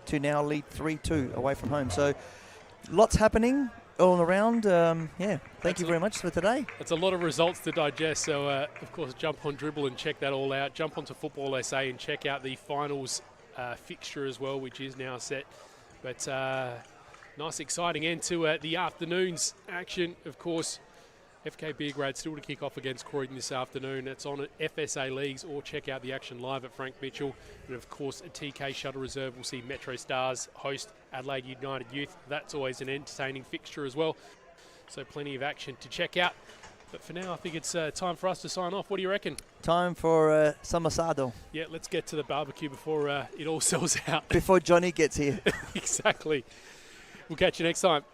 to now lead 3-2 away from home. So lots happening all around. Thank you very much for today. It's a lot of results to digest, so of course jump on Dribble and check that all out. Jump onto Football SA and check out the finals fixture as well, which is now set. But nice exciting end to the afternoon's action. Of course, FK Beergrad still to kick off against Croydon this afternoon. It's on at FSA Leagues, or check out the action live at Frank Mitchell. And of course, a TK Shuttle Reserve will see Metro Stars host Adelaide United Youth. That's always an entertaining fixture as well. So plenty of action to check out. But for now, I think it's time for us to sign off. What do you reckon? Time for some asado. Yeah, let's get to the barbecue before it all sells out. Before Johnny gets here. Exactly. We'll catch you next time.